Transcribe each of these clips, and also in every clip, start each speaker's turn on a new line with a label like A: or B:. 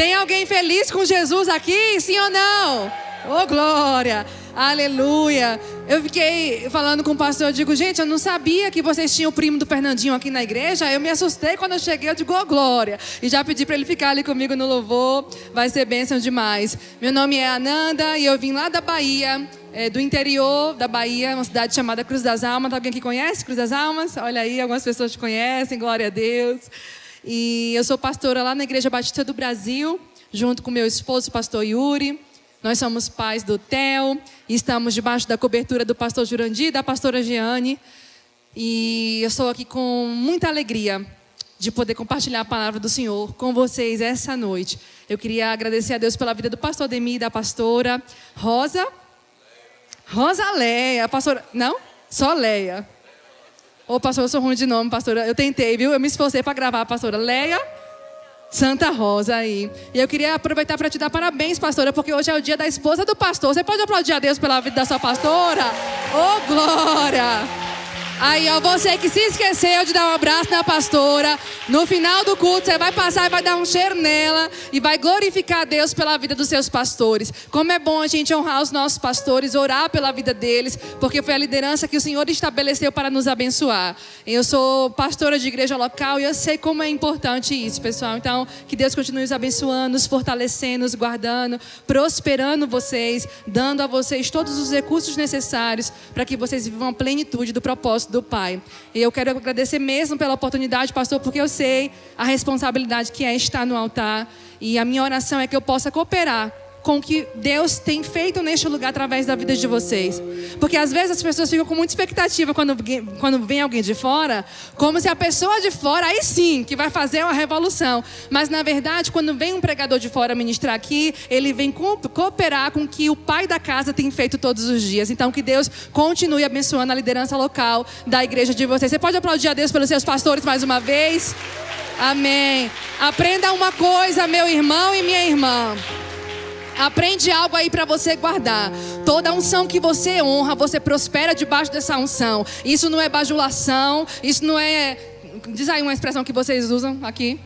A: Tem alguém feliz com Jesus aqui? Sim ou não? Oh, glória! Aleluia! Eu fiquei falando com o pastor, eu digo, gente, eu não sabia que vocês tinham o primo do Fernandinho aqui na igreja. Eu me assustei quando eu cheguei, eu digo, oh, glória! E já pedi para ele ficar ali comigo no louvor, vai ser bênção demais. Meu nome é Ananda e eu vim lá da Bahia, do interior da Bahia, uma cidade chamada Cruz das Almas. Alguém que conhece Cruz das Almas? Olha aí, algumas pessoas te conhecem, glória a Deus. E eu sou pastora lá na Igreja Batista do Brasil, junto com meu esposo, o pastor Yuri. Nós somos pais do Theo e estamos debaixo da cobertura do pastor Jurandir e da pastora Jeane. E eu estou aqui com muita alegria de poder compartilhar a palavra do Senhor com vocês essa noite. Eu queria agradecer a Deus pela vida do pastor Demi e da pastora Rosa Leia. Pastora, não? Só Leia. Ô, pastor, eu sou ruim de nome, pastora. Eu tentei, viu? Eu me esforcei para gravar a pastora Leia Santa Rosa aí. E eu queria aproveitar para te dar parabéns, pastora, porque hoje é o dia da esposa do pastor. Você pode aplaudir a Deus pela vida da sua pastora? Oh, glória! Aí, ó, você que se esqueceu de dar um abraço na pastora, no final do culto você vai passar e vai dar um cheiro nela e vai glorificar a Deus pela vida dos seus pastores. Como é bom a gente honrar os nossos pastores, orar pela vida deles, porque foi a liderança que o Senhor estabeleceu para nos abençoar. Eu sou pastora de igreja local e eu sei como é importante isso, pessoal. Então, que Deus continue os abençoando, os fortalecendo, os guardando, prosperando vocês, dando a vocês todos os recursos necessários para que vocês vivam a plenitude do propósito do Pai. E eu quero agradecer mesmo pela oportunidade, pastor, porque eu sei a responsabilidade que é estar no altar. E a minha oração é que eu possa cooperar com o que Deus tem feito neste lugar através da vida de vocês. Porque às vezes as pessoas ficam com muita expectativa quando vem alguém de fora, como se a pessoa de fora, aí sim, que vai fazer uma revolução. Mas na verdade, quando vem um pregador de fora ministrar aqui, ele vem cooperar com o que o pai da casa tem feito todos os dias. Então que Deus continue abençoando a liderança local da igreja de vocês. Você pode aplaudir a Deus pelos seus pastores mais uma vez? Amém. Aprenda uma coisa, meu irmão e minha irmã. Aprende algo aí para você guardar. Toda unção que você honra, você prospera debaixo dessa unção. Isso não é bajulação, isso não é... Diz aí uma expressão que vocês usam aqui.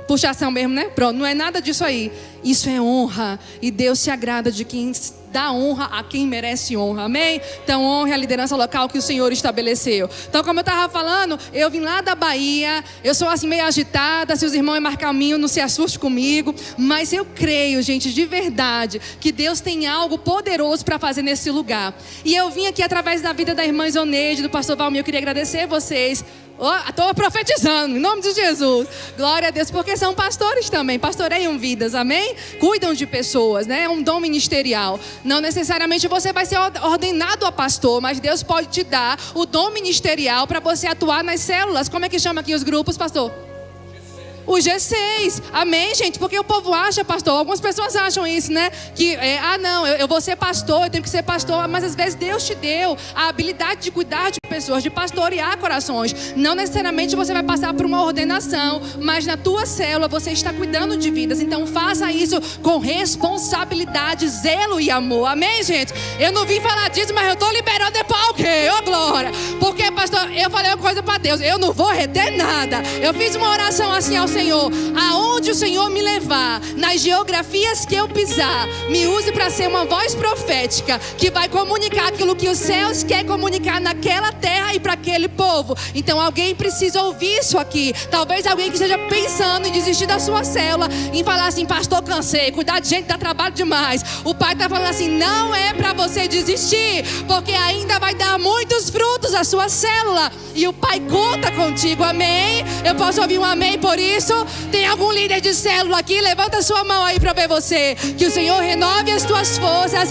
A: Puxação mesmo, né? Pronto, não é nada disso aí. Isso é honra. E Deus se agrada de quem dá honra a quem merece honra, amém? Então honre a liderança local que o Senhor estabeleceu. Então, como eu estava falando, eu vim lá da Bahia, eu sou assim meio agitada, se os irmãos marcar caminho, não se assuste comigo, mas eu creio, gente, de verdade, que Deus tem algo poderoso para fazer nesse lugar. E eu vim aqui através da vida da irmã Isoneide, do pastor Valmir. Eu queria agradecer vocês. Estou profetizando, em nome de Jesus. Glória a Deus, porque são pastores também. Pastoreiam vidas, amém? Cuidam de pessoas, né? É um dom ministerial. Não necessariamente você vai ser ordenado a pastor, mas Deus pode te dar o dom ministerial para você atuar nas células. Como é que chama aqui os grupos, pastor? O G6, amém, gente? Porque o povo acha, pastor, algumas pessoas acham isso, né? Que, não, eu vou ser pastor, eu tenho que ser pastor. Mas às vezes Deus te deu a habilidade de cuidar de pessoas, de pastorear corações. Não necessariamente você vai passar por uma ordenação, mas na tua célula você está cuidando de vidas. Então faça isso com responsabilidade, zelo e amor, amém, gente? Eu não vim falar disso, mas eu estou liberando é para o quê? Ô, glória! Porque, pastor, eu falei uma coisa para Deus, eu não vou reter nada. Eu fiz uma oração assim ao Senhor, aonde o Senhor me levar, nas geografias que eu pisar, me use para ser uma voz profética que vai comunicar aquilo que os céus querem comunicar naquela terra e para aquele povo. Então alguém precisa ouvir isso aqui. Talvez alguém que esteja pensando em desistir da sua célula, em falar assim, pastor, cansei, cuidar de gente dá trabalho demais. O pai está falando assim, não é para você desistir, porque ainda vai dar muitos frutos a sua célula e o pai conta contigo, amém? Eu posso ouvir um amém por isso? Tem algum líder de célula aqui? Levanta sua mão aí para ver você. Que o Senhor renove as tuas forças,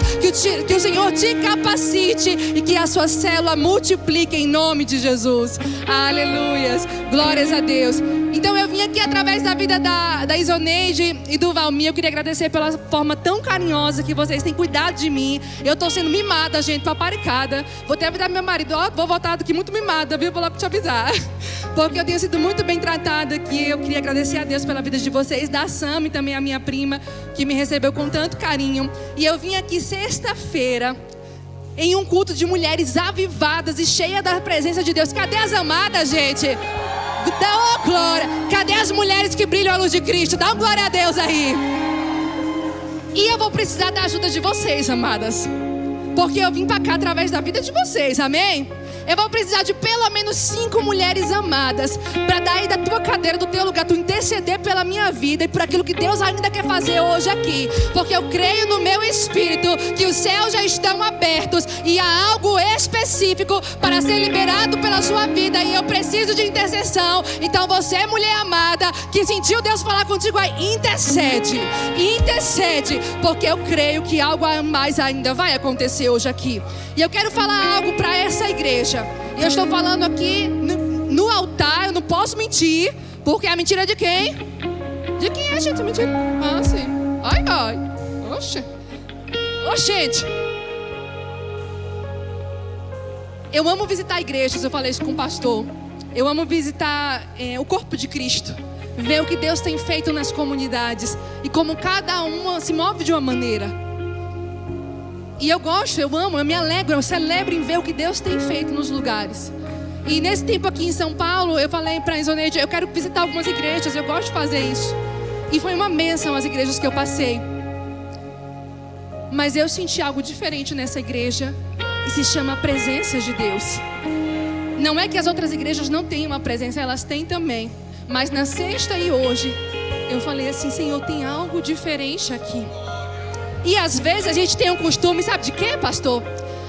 A: que o Senhor te capacite e que a sua célula multiplique em nome de Jesus. Aleluias, glórias a Deus. Então eu vim aqui através da vida da Isoneide e do Valmir. Eu queria agradecer pela forma tão carinhosa que vocês têm cuidado de mim. Eu tô sendo mimada, gente, paparicada. Vou até avisar meu marido, vou voltar aqui muito mimada, viu? Vou logo te avisar. Porque eu tenho sido muito bem tratada aqui. Eu queria agradecer a Deus pela vida de vocês, da Sam e também a minha prima, que me recebeu com tanto carinho. E eu vim aqui sexta-feira em um culto de mulheres avivadas e cheia da presença de Deus. Cadê as amadas, gente? Dá oh, glória. Cadê as mulheres que brilham a luz de Cristo? Dá uma glória a Deus aí. E eu vou precisar da ajuda de vocês, amadas, porque eu vim para cá através da vida de vocês, amém? Eu vou precisar de pelo menos 5 mulheres amadas para daí da tua cadeira, do teu lugar, tu interceder pela minha vida e por aquilo que Deus ainda quer fazer hoje aqui. Porque eu creio no meu espírito que os céus já estão abertos e há algo específico para ser liberado pela sua vida. E eu preciso de intercessão. Então você, mulher amada, que sentiu Deus falar contigo aí, intercede. Intercede, porque eu creio que algo a mais ainda vai acontecer hoje aqui. E eu quero falar algo para essa igreja. Eu estou falando aqui no altar, eu não posso mentir, porque a mentira é de quem? De quem é, gente? Mentira. Ah, sim. Ai, ai. Oxe. Ô, gente. Eu amo visitar igrejas, eu falei isso com o pastor. Eu amo visitar o corpo de Cristo. Ver o que Deus tem feito nas comunidades. E como cada uma se move de uma maneira. E eu gosto, eu amo, eu me alegro, eu celebro em ver o que Deus tem feito nos lugares. E nesse tempo aqui em São Paulo, eu falei para a Isoneide, eu quero visitar algumas igrejas, eu gosto de fazer isso. E foi uma bênção as igrejas que eu passei. Mas eu senti algo diferente nessa igreja, e se chama a presença de Deus. Não é que as outras igrejas não tenham uma presença, elas têm também. Mas na sexta e hoje, eu falei assim, Senhor, tem algo diferente aqui. E às vezes a gente tem um costume, sabe de quê, pastor?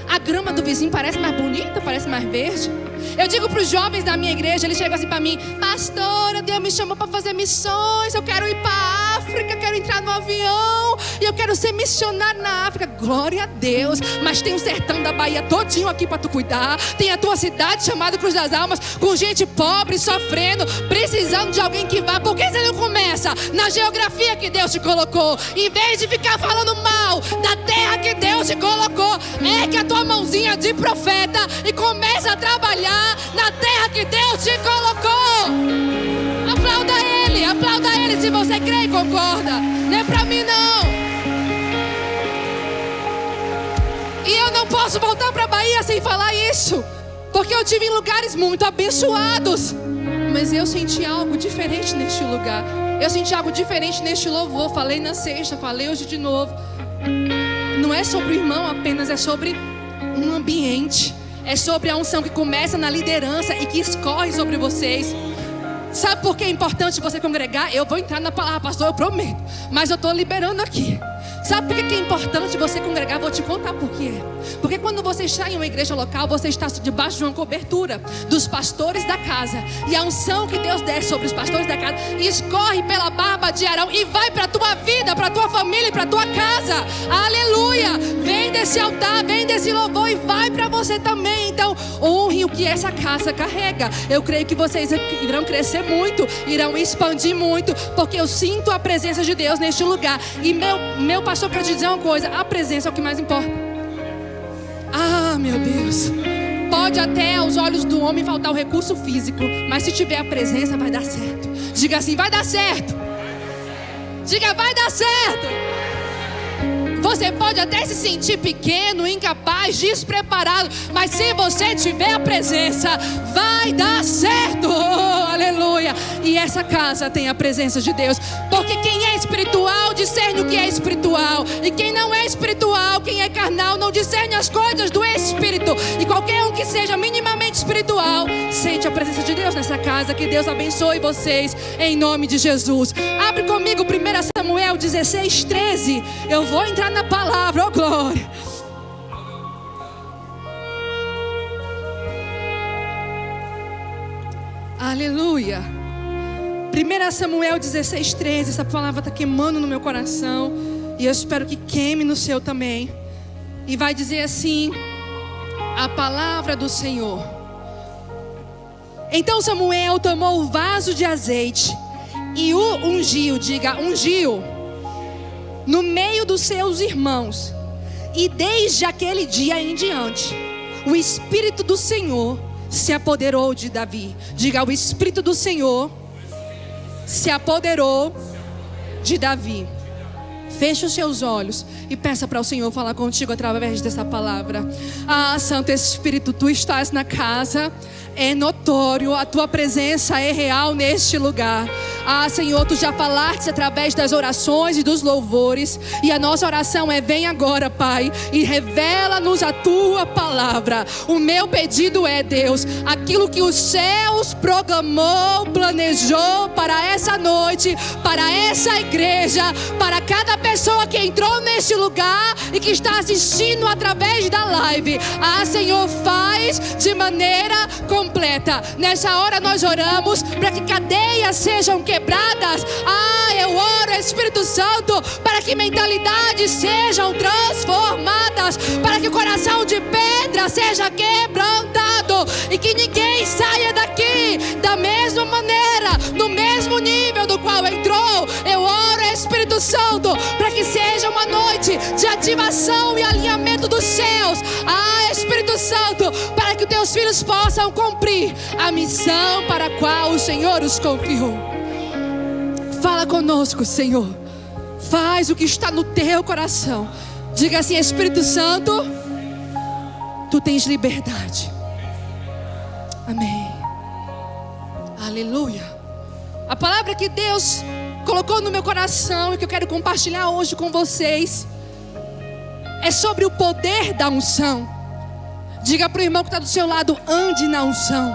A: A grama do vizinho parece mais bonita, parece mais verde. Eu digo para os jovens da minha igreja, eles chegam assim para mim: pastora, Deus me chamou para fazer missões, eu quero ir para a África, quero entrar no avião e eu quero ser missionário na África. Glória a Deus, mas tem o sertão da Bahia todinho aqui para tu cuidar. Tem a tua cidade chamada Cruz das Almas, com gente pobre, sofrendo, precisando de alguém que vá. Por que você não começa na geografia que Deus te colocou? Em vez de ficar falando mal da terra que Deus te colocou, ergue a tua mãozinha de profeta e começa a trabalhar na terra que Deus te colocou. Aplauda Ele se você crê e concorda. Não é pra mim não. E eu não posso voltar pra Bahia sem falar isso, porque eu tive em lugares muito abençoados, mas eu senti algo diferente neste lugar. Eu senti algo diferente neste louvor. Falei na sexta, falei hoje de novo. Não é sobre o irmão apenas, é sobre um ambiente. É sobre a unção que começa na liderança e que escorre sobre vocês. Sabe por que é importante você congregar? Eu vou entrar na palavra, pastor, eu prometo. Mas eu estou liberando aqui. Sabe por que é importante você congregar? Vou te contar por quê. Porque quando você está em uma igreja local, você está debaixo de uma cobertura dos pastores da casa. E a unção que Deus desce sobre os pastores da casa escorre pela barba de Arão e vai para a tua vida, para a tua família e para a tua casa. Aleluia! Vem desse altar, vem desse louvor e vai para você também. Então, honre o que essa casa carrega. Eu creio que vocês irão crescer muito, irão expandir muito, porque eu sinto a presença de Deus neste lugar. E meu pastor, para te dizer uma coisa, a presença é o que mais importa. Ah, meu Deus. Pode até aos olhos do homem faltar o recurso físico, mas se tiver a presença vai dar certo. Diga assim, vai dar certo. Diga, vai dar certo. Você pode até se sentir pequeno, incapaz, despreparado, mas se você tiver a presença, vai dar certo. Oh, aleluia. E essa casa tem a presença de Deus, porque quem é espiritual discerne o que é espiritual, e quem não é espiritual, quem é carnal, não discerne as coisas do Espírito. E qualquer um que seja minimamente espiritual sente a presença de Deus nessa casa. Que Deus abençoe vocês em nome de Jesus. Abre comigo 1 Samuel 16:13. Eu vou entrar na palavra, oh glória. Aleluia. 1 Samuel 16:13. Essa palavra está queimando no meu coração, e eu espero que queime no seu também. E vai dizer assim: a palavra do Senhor. Então Samuel tomou o vaso de azeite e o ungiu, diga, ungiu, no meio dos seus irmãos. E desde aquele dia em diante, o Espírito do Senhor se apoderou de Davi. Diga, o Espírito do Senhor se apoderou de Davi. Feche os seus olhos e peça para o Senhor falar contigo através dessa palavra. Ah, Santo Espírito, tu estás na casa. é notório, a tua presença é real neste lugar. Senhor, tu já falaste através das orações e dos louvores, e a nossa oração é: vem agora, Pai, e revela-nos a tua palavra. O meu pedido é, Deus, aquilo que os céus programou, planejou para essa noite, para essa igreja, para cada pessoa que entrou neste lugar e que está assistindo através da live. Senhor, faz de maneira completa. Nessa hora nós oramos para que cadeias sejam quebradas. Eu oro, Espírito Santo, para que mentalidades sejam transformadas, para que o coração de pedra seja quebrantado e que ninguém saia daqui da mesma maneira, no mesmo nível do qual entrou. Eu oro, Espírito Santo, para que seja uma noite de ativação e alinhamento dos céus. Espírito Santo, para que os teus filhos possam cumprir a missão para a qual o Senhor os confiou. Fala conosco, Senhor. Faz o que está no teu coração. Diga assim: Espírito Santo, tu tens liberdade. Amém. Aleluia. A palavra que Deus colocou no meu coração e que eu quero compartilhar hoje com vocês é sobre o poder da unção. Diga para o irmão que está do seu lado: ande na unção.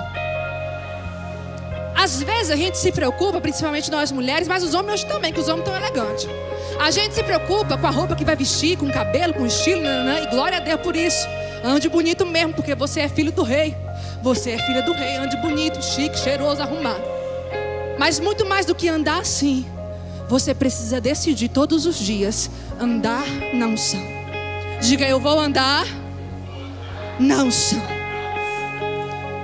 A: Às vezes a gente se preocupa, principalmente nós mulheres, mas os homens hoje também, que os homens estão elegantes. A gente se preocupa com a roupa que vai vestir, com o cabelo, com o estilo, e glória a Deus por isso. Ande bonito mesmo, porque você é filho do rei. Você é filha do rei. Ande bonito, chique, cheiroso, arrumado. Mas muito mais do que andar assim, você precisa decidir todos os dias andar na unção. Diga: eu vou andar na unção.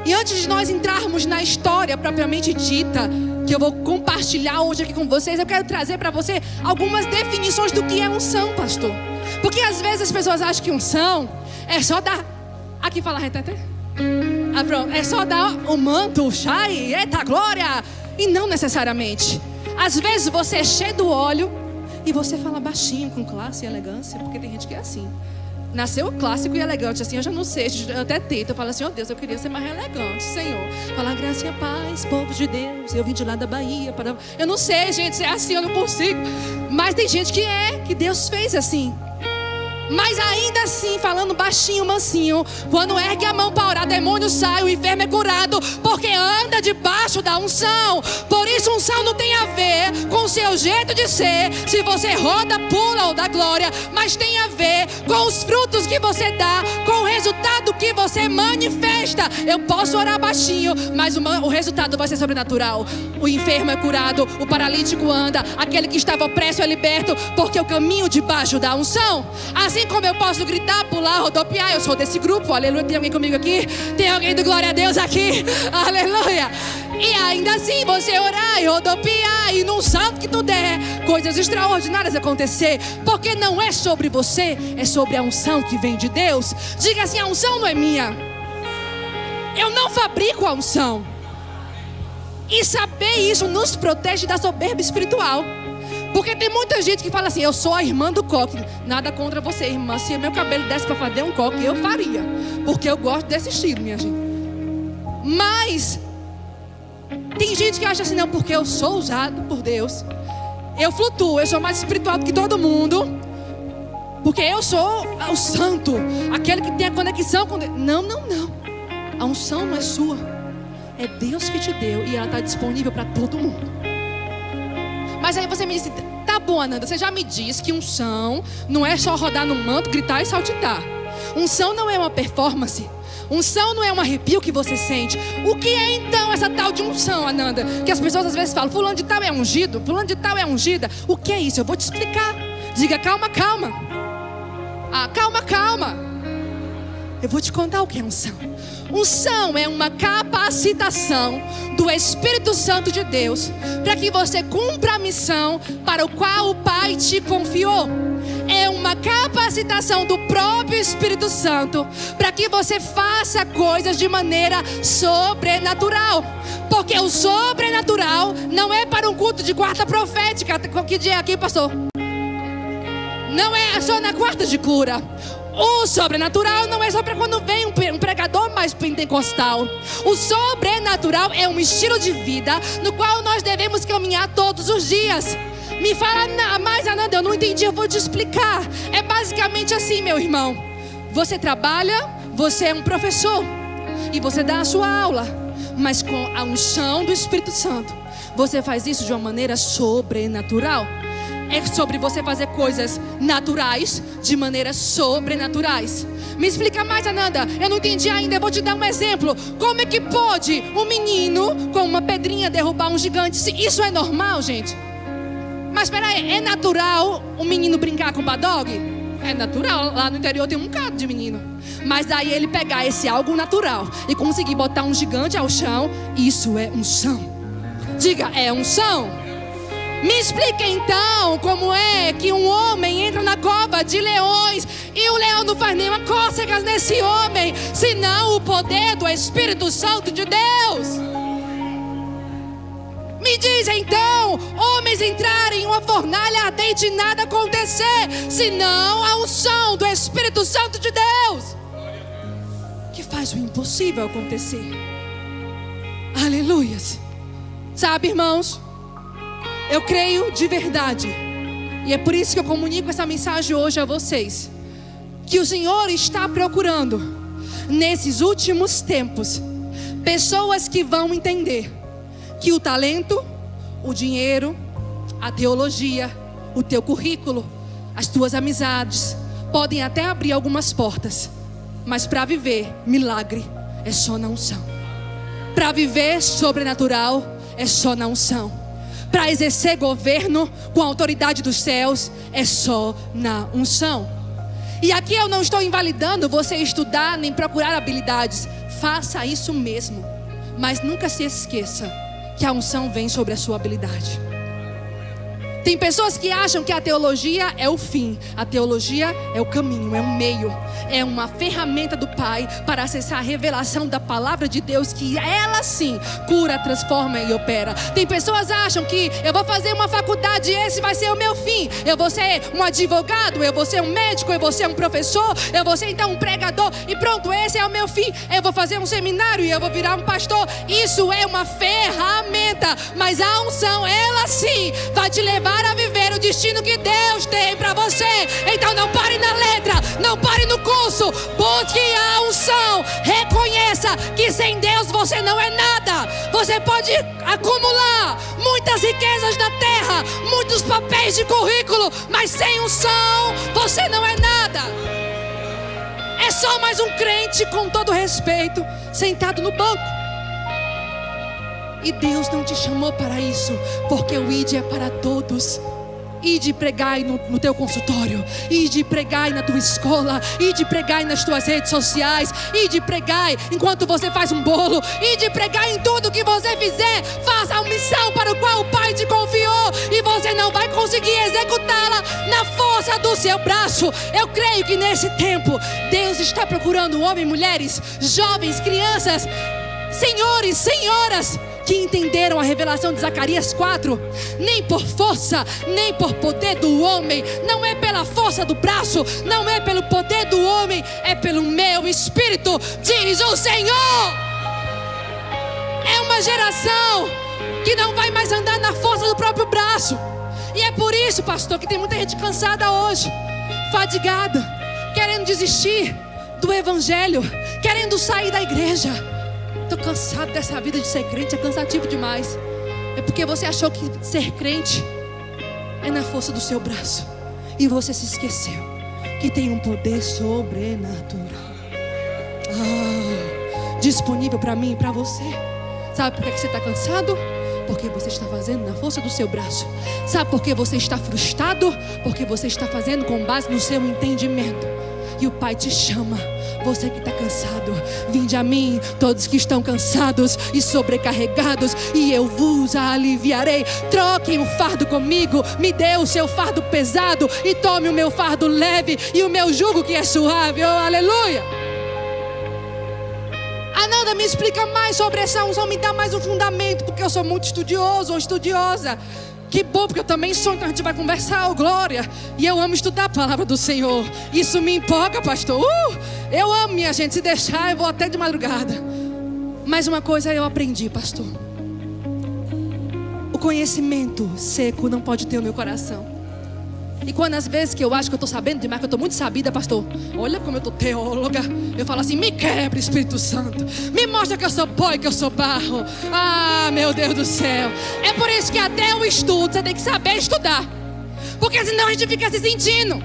A: E antes de nós entrarmos na história propriamente dita, que eu vou compartilhar hoje aqui com vocês, eu quero trazer para você algumas definições do que é unção, pastor. Porque às vezes as pessoas acham que unção é só dar... Aqui fala reteté. Pronto. É só dar o manto, o chá e eita glória. E não necessariamente. Às vezes você é cheio do óleo e você fala baixinho, com classe e elegância, porque tem gente que é assim. Nasceu clássico e elegante, assim, eu já não sei, eu até tento, eu falo assim: oh Deus, eu queria ser mais elegante, Senhor. Falar graça e paz, povo de Deus, eu vim de lá da Bahia para... Eu não sei, gente, se é assim, eu não consigo. Mas tem gente que Deus fez assim. Mas ainda assim, falando baixinho, mansinho, quando ergue a mão para orar, demônio sai, o enfermo é curado, porque anda debaixo da unção. Por isso unção não tem a ver com o seu jeito de ser, se você roda, pula ou dá glória, mas tem a ver com os frutos que você dá, com o resultado que você manifesta. Eu posso orar baixinho, mas o resultado vai ser sobrenatural. O enfermo é curado, o paralítico anda, aquele que estava opresso é liberto, porque eu caminho debaixo da unção. Assim como eu posso gritar, pular, rodopiar, eu sou desse grupo, aleluia. Tem alguém comigo aqui? Tem alguém do glória a Deus aqui? Aleluia. E ainda assim você orar e rodopiar, e num salto que tu der, coisas extraordinárias acontecer. Porque não é sobre você, é sobre a unção que vem de Deus. Diga assim: a unção não é minha. Eu não fabrico a unção. E saber isso nos protege da soberba espiritual. Porque tem muita gente que fala assim: eu sou a irmã do coque. Nada contra você, irmã. Se meu cabelo desse para fazer um coque, eu faria. Porque eu gosto desse estilo, minha gente. Mas tem gente que acha assim: não, porque eu sou usado por Deus, eu flutuo, eu sou mais espiritual do que todo mundo, porque eu sou o santo, aquele que tem a conexão com Deus. Não. A unção não é sua. É Deus que te deu e ela está disponível para todo mundo. Mas aí você me disse: tá bom, Ananda, você já me disse que unção não é só rodar no manto, gritar e saltitar. Unção não é uma performance. Unção não é um arrepio que você sente. O que é então essa tal de unção, Ananda? Que as pessoas às vezes falam: fulano de tal é ungido, fulano de tal é ungida. O que é isso? Eu vou te explicar. Diga: calma. Calma. Eu vou te contar o que é unção. Unção é uma capacitação do Espírito Santo de Deus para que você cumpra a missão para o qual o Pai te confiou. É uma capacitação do próprio Espírito Santo para que você faça coisas de maneira sobrenatural. Porque o sobrenatural não é para um culto de quarta profética. Que dia é aqui, pastor? Não é só na quarta de cura. O sobrenatural não é só para quando vem um pregador mais pentecostal. O sobrenatural é um estilo de vida no qual nós devemos caminhar todos os dias. Me fala mais, Ananda, eu não entendi, eu vou te explicar. É basicamente assim, meu irmão. Você trabalha, você é um professor e você dá a sua aula, mas com a unção do Espírito Santo, você faz isso de uma maneira sobrenatural. É sobre você fazer coisas naturais de maneiras sobrenaturais. Me explica mais, Ananda, eu não entendi ainda, eu vou te dar um exemplo. Como é que pode um menino com uma pedrinha derrubar um gigante? Isso é normal, gente? Mas peraí, é natural um menino brincar com o badog? É natural, lá no interior tem um bocado de menino. Mas daí ele pegar esse algo natural e conseguir botar um gigante ao chão, isso é unção. Diga, é unção. Me explica então como é que um homem entra na cova de leões e o leão não faz nenhuma cócega nesse homem, senão o poder do Espírito Santo de Deus. Me diz então, homens entrarem em uma fornalha ardente e nada acontecer, senão a unção do Espírito Santo de Deus, que faz o impossível acontecer. Aleluias. Sabe, irmãos, eu creio de verdade, e é por isso que eu comunico essa mensagem hoje a vocês, que o Senhor está procurando, nesses últimos tempos, pessoas que vão entender que o talento, o dinheiro, a teologia, o teu currículo, as tuas amizades podem até abrir algumas portas, mas para viver milagre é só na unção. Para viver sobrenatural é só na unção. Para exercer governo com a autoridade dos céus é só na unção. E aqui eu não estou invalidando você estudar nem procurar habilidades. Faça isso mesmo, mas nunca se esqueça que a unção vem sobre a sua habilidade. Tem pessoas que acham que a teologia é o fim. A teologia é o caminho, é um meio, é uma ferramenta do Pai para acessar a revelação da palavra de Deus, que ela sim cura, transforma e opera. Tem pessoas que acham que eu vou fazer uma faculdade e esse vai ser o meu fim. Eu vou ser um advogado, eu vou ser um médico, eu vou ser um professor, eu vou ser então um pregador e pronto, esse é o meu fim. Eu vou fazer um seminário e eu vou virar um pastor. Isso é uma ferramenta, mas a unção, ela sim vai te levar a viver o destino que Deus tem para você. Então não pare na letra, não pare no curso, busque a unção. Reconheça que sem Deus você não é nada. Você pode acumular muitas riquezas da terra, muitos papéis de currículo, mas sem unção você não é nada. É só mais um crente, com todo respeito, sentado no banco. E Deus não te chamou para isso, porque o ID é para todos. Ide pregar no teu consultório, ide pregar na tua escola, ide pregar nas tuas redes sociais, ide pregar enquanto você faz um bolo, ide pregar em tudo que você fizer. Faça a missão para o qual o Pai te confiou, e você não vai conseguir executá-la na força do seu braço. Eu creio que nesse tempo Deus está procurando homens, mulheres, jovens, crianças, senhores, senhoras, que entenderam a revelação de Zacarias 4. Nem por força, nem por poder do homem, não é pela força do braço, não é pelo poder do homem, é pelo meu Espírito, diz o Senhor. É uma geração que não vai mais andar na força do próprio braço. E é por isso, pastor, que tem muita gente cansada hoje, fadigada, querendo desistir do evangelho, querendo sair da igreja. Estou cansado dessa vida de ser crente, é cansativo demais. É porque você achou que ser crente é na força do seu braço, e você se esqueceu que tem um poder sobrenatural disponível para mim e para você. Sabe por que você está cansado? Porque você está fazendo na força do seu braço. Sabe por que você está frustrado? Porque você está fazendo com base no seu entendimento. E o Pai te chama, você que está cansado, vinde a mim, todos que estão cansados e sobrecarregados, e eu vos aliviarei. Troquem o fardo comigo, me dê o seu fardo pesado e tome o meu fardo leve e o meu jugo que é suave. Oh, aleluia. Ananda, me explica mais sobre essa unção, me dá mais um fundamento, porque eu sou muito estudioso ou estudiosa. Que bom, porque eu também sonho, então a gente vai conversar, glória. E eu amo estudar a palavra do Senhor. Isso me empolga, pastor. Eu amo, minha gente, se deixar eu vou até de madrugada. Mas uma coisa eu aprendi, pastor. O conhecimento seco não pode ter o meu coração. E quando às vezes que eu acho que eu estou sabendo demais, que eu estou muito sabida, pastor, olha como eu estou teóloga, eu falo assim, me quebra, Espírito Santo, me mostra que eu sou pó e que eu sou barro. Ah, meu Deus do céu. É por isso que até o estudo você tem que saber estudar, porque senão a gente fica se sentindo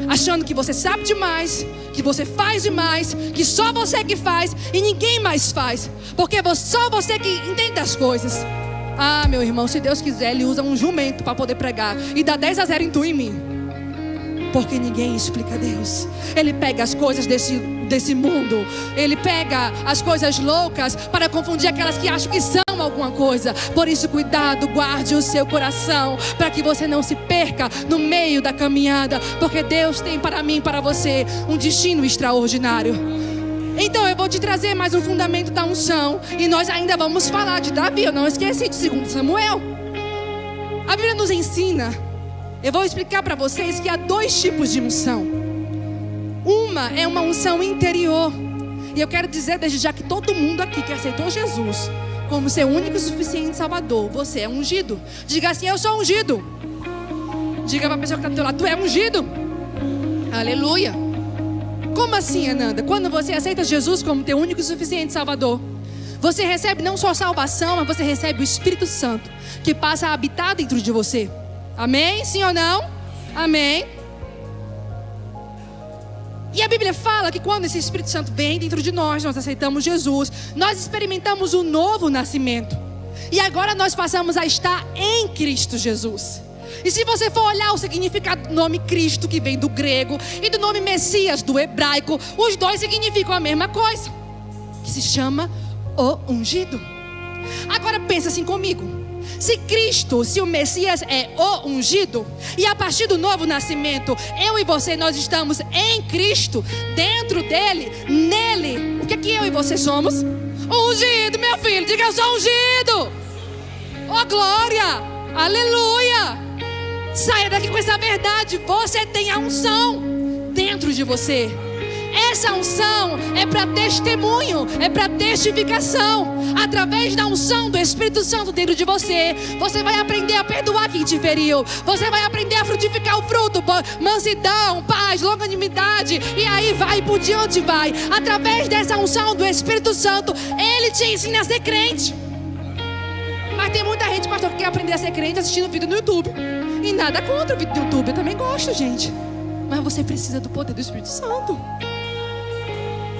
A: achando que você sabe demais, que você faz demais, que só você que faz e ninguém mais faz, porque só você que entende as coisas. Ah, meu irmão, se Deus quiser, Ele usa um jumento para poder pregar e dá 10-0 em tu e em mim. Porque ninguém explica Deus. Ele pega as coisas desse mundo, Ele pega as coisas loucas para confundir aquelas que acham que são alguma coisa. Por isso, cuidado, guarde o seu coração, para que você não se perca no meio da caminhada, porque Deus tem para mim e para você um destino extraordinário. Então eu vou te trazer mais um fundamento da unção. E nós ainda vamos falar de Davi. Eu não esqueci de 2 Samuel. A Bíblia nos ensina. Eu vou explicar para vocês que há 2 tipos de unção. Uma é uma unção interior. E eu quero dizer desde já que todo mundo aqui que aceitou Jesus como seu único e suficiente Salvador, você é ungido. Diga assim, eu sou ungido. Diga para a pessoa que está do teu lado, tu é ungido. Aleluia. Como assim, Ananda? Quando você aceita Jesus como teu único e suficiente Salvador, você recebe não só salvação, mas você recebe o Espírito Santo, que passa a habitar dentro de você. Amém? Sim ou não? Amém. E a Bíblia fala que quando esse Espírito Santo vem dentro de nós aceitamos Jesus, nós experimentamos o novo nascimento. E agora nós passamos a estar em Cristo Jesus. E se você for olhar o significado do nome Cristo, que vem do grego, e do nome Messias, do hebraico, os dois significam a mesma coisa, que se chama o ungido. Agora pensa assim comigo. Se Cristo, se o Messias é o ungido, e a partir do novo nascimento, eu e você, nós estamos em Cristo, dentro dele, nele, o que é que eu e você somos? Ungido, meu filho, diga eu sou ungido. Oh glória, aleluia. Saia daqui com essa verdade. Você tem a unção dentro de você. Essa unção é para testemunho, é para testificação. Através da unção do Espírito Santo dentro de você, você vai aprender a perdoar quem te feriu. Você vai aprender a frutificar o fruto, mansidão, paz, longanimidade. E aí vai, por diante vai. Através dessa unção do Espírito Santo, Ele te ensina a ser crente. Mas tem muita gente, pastor, que quer aprender a ser crente assistindo vídeo no YouTube. E nada contra o vídeo do YouTube, eu também gosto, gente. Mas você precisa do poder do Espírito Santo.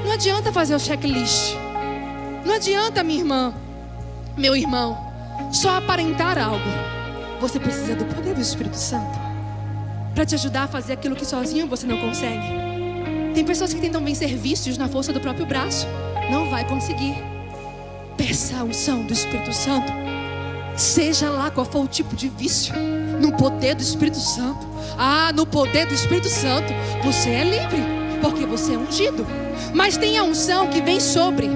A: Não adianta fazer o checklist. Não adianta, minha irmã, meu irmão, só aparentar algo. Você precisa do poder do Espírito Santo para te ajudar a fazer aquilo que sozinho você não consegue. Tem pessoas que tentam vencer vícios na força do próprio braço. Não vai conseguir. Peça a unção do Espírito Santo. Seja lá qual for o tipo de vício, no poder do Espírito Santo. Ah, no poder do Espírito Santo você é livre, porque você é ungido. Mas tem a unção que vem sobre.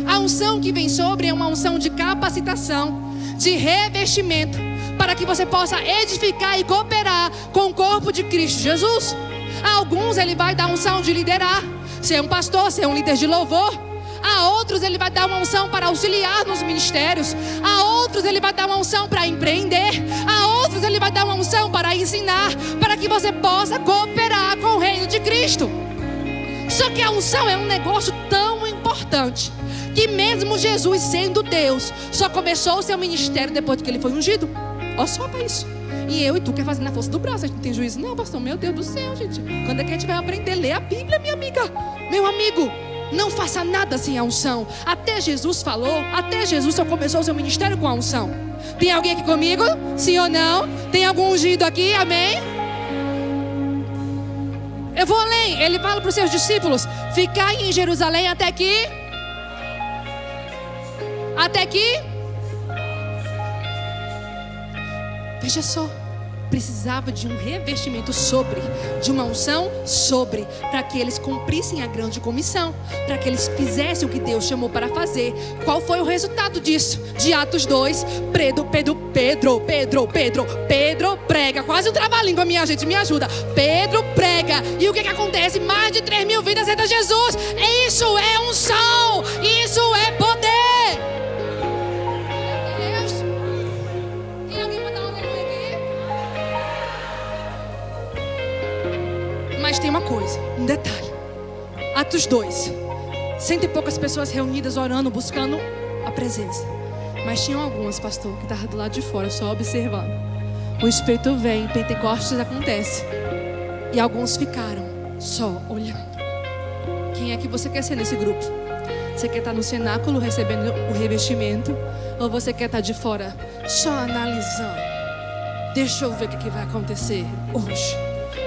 A: A unção que vem sobre é uma unção de capacitação, de revestimento, para que você possa edificar e cooperar com o corpo de Cristo Jesus. A alguns Ele vai dar a unção de liderar, ser um pastor, ser um líder de louvor. A outros Ele vai dar uma unção para auxiliar nos ministérios. A outros Ele vai dar uma unção para empreender. A outros Ele vai dar uma unção para ensinar, para que você possa cooperar com o reino de Cristo. Só que a unção é um negócio tão importante que mesmo Jesus sendo Deus, só começou o seu ministério depois que Ele foi ungido. Olha só para isso. E eu e tu quer fazer na força do braço. A gente não tem juízo não, pastor. Meu Deus do céu, gente. Quando é que a gente vai aprender a ler a Bíblia, minha amiga? Meu amigo, não faça nada sem a unção. Até Jesus falou, até Jesus só começou o seu ministério com a unção. Tem alguém aqui comigo? Sim ou não? Tem algum ungido aqui? Amém? Eu vou além. Ele fala para os seus discípulos: ficai em Jerusalém até que... Veja só. precisava de um revestimento sobre, de uma unção sobre, para que eles cumprissem a grande comissão, para que eles fizessem o que Deus chamou para fazer. Qual foi o resultado disso? De Atos 2, Pedro prega, quase um trava-língua, minha gente, me ajuda. Pedro prega, e o que acontece? Mais de 3.000 vidas aceitam Jesus. Isso é unção, isso é poder. Mas tem uma coisa, um detalhe. Atos 2, 100 e poucas pessoas reunidas orando, buscando a presença. Mas tinham algumas, pastor, que estavam do lado de fora, só observando. O Espírito vem, Pentecostes acontece, e alguns ficaram só olhando. Quem é que você quer ser nesse grupo? Você quer estar no cenáculo recebendo o revestimento? Ou você quer estar de fora só analisando? Deixa eu ver o que vai acontecer hoje.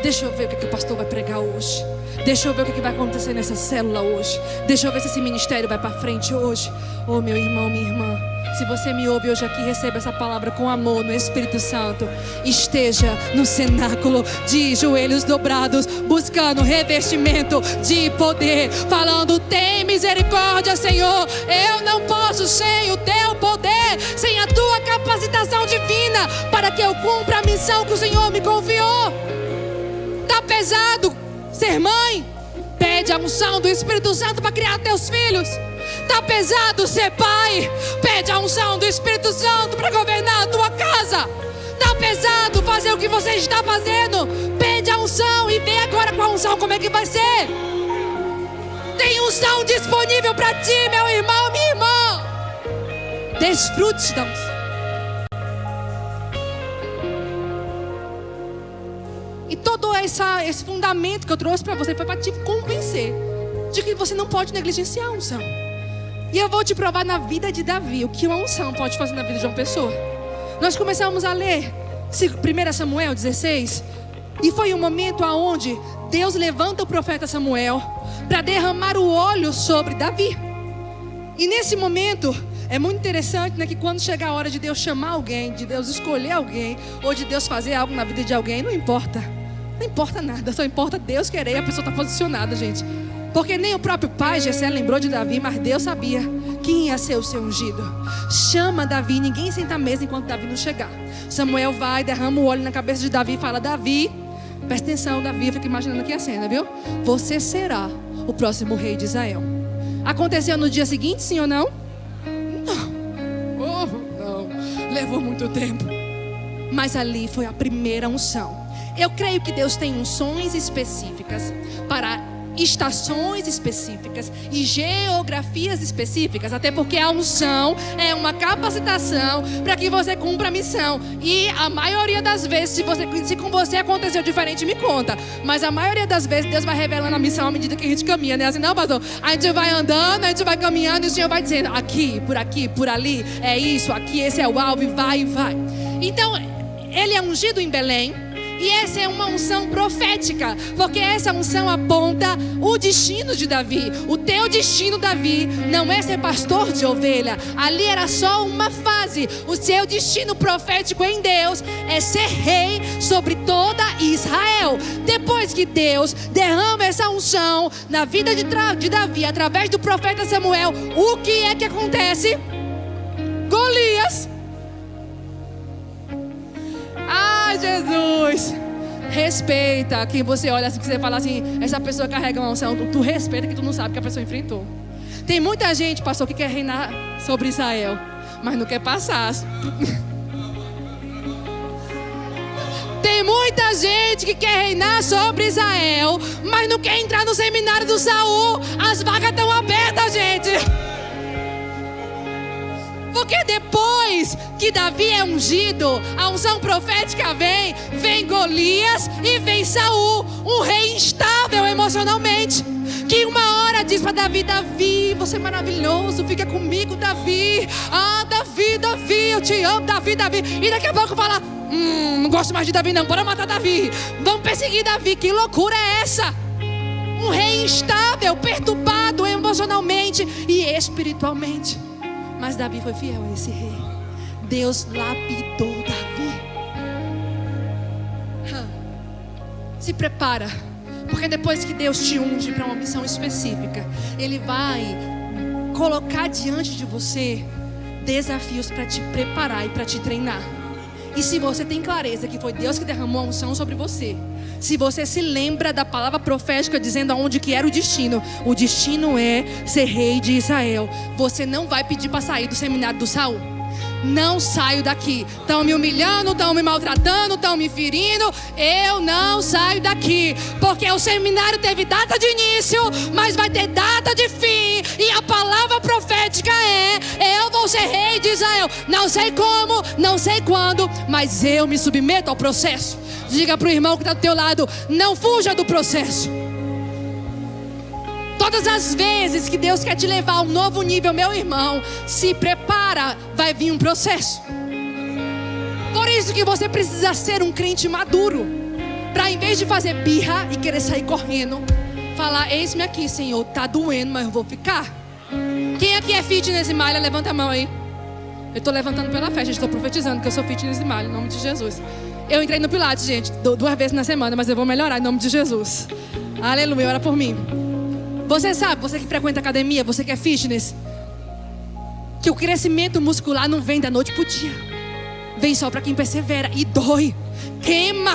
A: Deixa eu ver o que o pastor vai pregar hoje. Deixa eu ver o que vai acontecer nessa célula hoje. Deixa eu ver se esse ministério vai para frente hoje. Oh, meu irmão, minha irmã, se você me ouve hoje aqui, receba essa palavra com amor no Espírito Santo. Esteja no cenáculo de joelhos dobrados, buscando revestimento de poder, falando: tem misericórdia, Senhor. Eu não posso sem o teu poder, sem a tua capacitação divina, para que eu cumpra a missão que o Senhor me confiou. Tá pesado ser mãe? Pede a unção do Espírito Santo para criar teus filhos. Tá pesado ser pai? Pede a unção do Espírito Santo para governar a tua casa. Tá pesado fazer o que você está fazendo? Pede a unção e vê agora com a unção como é que vai ser. Tem unção disponível para ti, meu irmão, minha irmã. Desfrute da unção. E todo esse fundamento que eu trouxe para você foi para te convencer de que você não pode negligenciar a unção. E eu vou te provar na vida de Davi o que uma unção pode fazer na vida de uma pessoa. Nós começamos a ler 1 Samuel 16, e foi um momento onde Deus levanta o profeta Samuel para derramar o óleo sobre Davi. E nesse momento é muito interessante, né, que quando chega a hora de Deus chamar alguém, de Deus escolher alguém, ou de Deus fazer algo na vida de alguém, não importa nada, só importa Deus querer e a pessoa está posicionada, gente. Porque nem o próprio pai Jessé lembrou de Davi, mas Deus sabia quem ia ser o seu ungido. Chama Davi, ninguém senta à mesa enquanto Davi não chegar. Samuel vai, derrama o óleo na cabeça de Davi e fala: Davi, presta atenção, Davi, eu fico imaginando aqui a cena, viu? Você será o próximo rei de Israel. Aconteceu no dia seguinte, sim ou não? Não, levou muito tempo. Mas ali foi a primeira unção. Eu creio que Deus tem unções específicas para estações específicas e geografias específicas, até porque a unção é uma capacitação para que você cumpra a missão. E a maioria das vezes, se com você aconteceu diferente, me conta, mas a maioria das vezes Deus vai revelando a missão à medida que a gente caminha, né? Assim, não, pastor, a gente vai andando, a gente vai caminhando e o Senhor vai dizendo: aqui, por ali, é isso, aqui, esse é o alvo, e vai. Então, ele é ungido em Belém. E essa é uma unção profética, porque essa unção aponta o destino de Davi. O teu destino, Davi, não é ser pastor de ovelha. Ali era só uma fase. O seu destino profético em Deus é ser rei sobre toda Israel. Depois que Deus derrama essa unção na vida de Davi, através do profeta Samuel, o que é que acontece? Golias. Ai, Jesus, respeita quem você olha assim, que você fala assim: essa pessoa carrega uma unção. Tu respeita, que tu não sabe que a pessoa enfrentou. Tem muita gente, pastor, que quer reinar sobre Israel, mas não quer passar. Tem muita gente que quer reinar sobre Israel, mas não quer entrar no seminário do Saul. As vagas estão abertas, gente. Porque depois que Davi é ungido, a unção profética vem Golias e vem Saul, um rei instável emocionalmente, que uma hora diz para Davi: Davi, você é maravilhoso, fica comigo, Davi. Ah, Davi, eu te amo, Davi. E daqui a pouco fala: não gosto mais de Davi não, bora matar Davi, vamos perseguir Davi. Que loucura é essa? Um rei instável, perturbado emocionalmente e espiritualmente. Mas Davi foi fiel a esse rei. Deus lapidou Davi. Se prepara, porque depois que Deus te unge para uma missão específica, Ele vai colocar diante de você desafios para te preparar e para te treinar. E se você tem clareza que foi Deus que derramou a unção sobre você, se você se lembra da palavra profética dizendo aonde que era o destino é ser rei de Israel, você não vai pedir para sair do seminário do Saul. Não saio daqui. Estão me humilhando, estão me maltratando, estão me ferindo. Eu não saio daqui, porque o seminário teve data de início, mas vai ter data de fim. E a palavra profética eu vou ser rei de Israel. Não sei como, não sei quando, mas eu me submeto ao processo. Diga para o irmão que está do teu lado: não fuja do processo. Todas as vezes que Deus quer te levar a um novo nível, meu irmão, se prepara, vai vir um processo. Por isso que você precisa ser um crente maduro, para em vez de fazer birra e querer sair correndo, falar: eis-me aqui, Senhor, tá doendo, mas eu vou ficar. Quem aqui é fitness e malha? Levanta a mão aí. Eu estou levantando pela fé, gente, estou profetizando que eu sou fitness e malha, em nome de Jesus. Eu entrei no Pilates, gente, 2 vezes na semana, mas eu vou melhorar em nome de Jesus. Aleluia, ora por mim. Você sabe, você que frequenta academia, você que é fitness, que o crescimento muscular não vem da noite pro dia. Vem só para quem persevera. E dói, queima.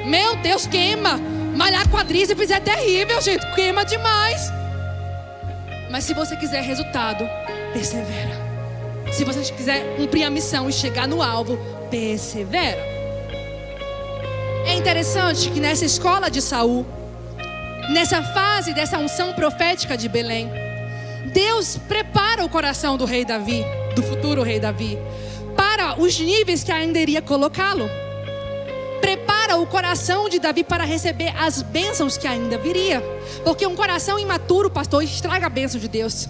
A: Meu Deus, queima. Malhar quadríceps é terrível, gente, queima demais. Mas se você quiser resultado, persevera. Se você quiser cumprir a missão e chegar no alvo, persevera. É interessante que nessa escola de Saul, nessa fase dessa unção profética de Belém, Deus prepara o coração do rei Davi, do futuro rei Davi, para os níveis que ainda iria colocá-lo. Prepara o coração de Davi para receber as bênçãos que ainda viria. Porque um coração imaturo, pastor, estraga a bênção de Deus.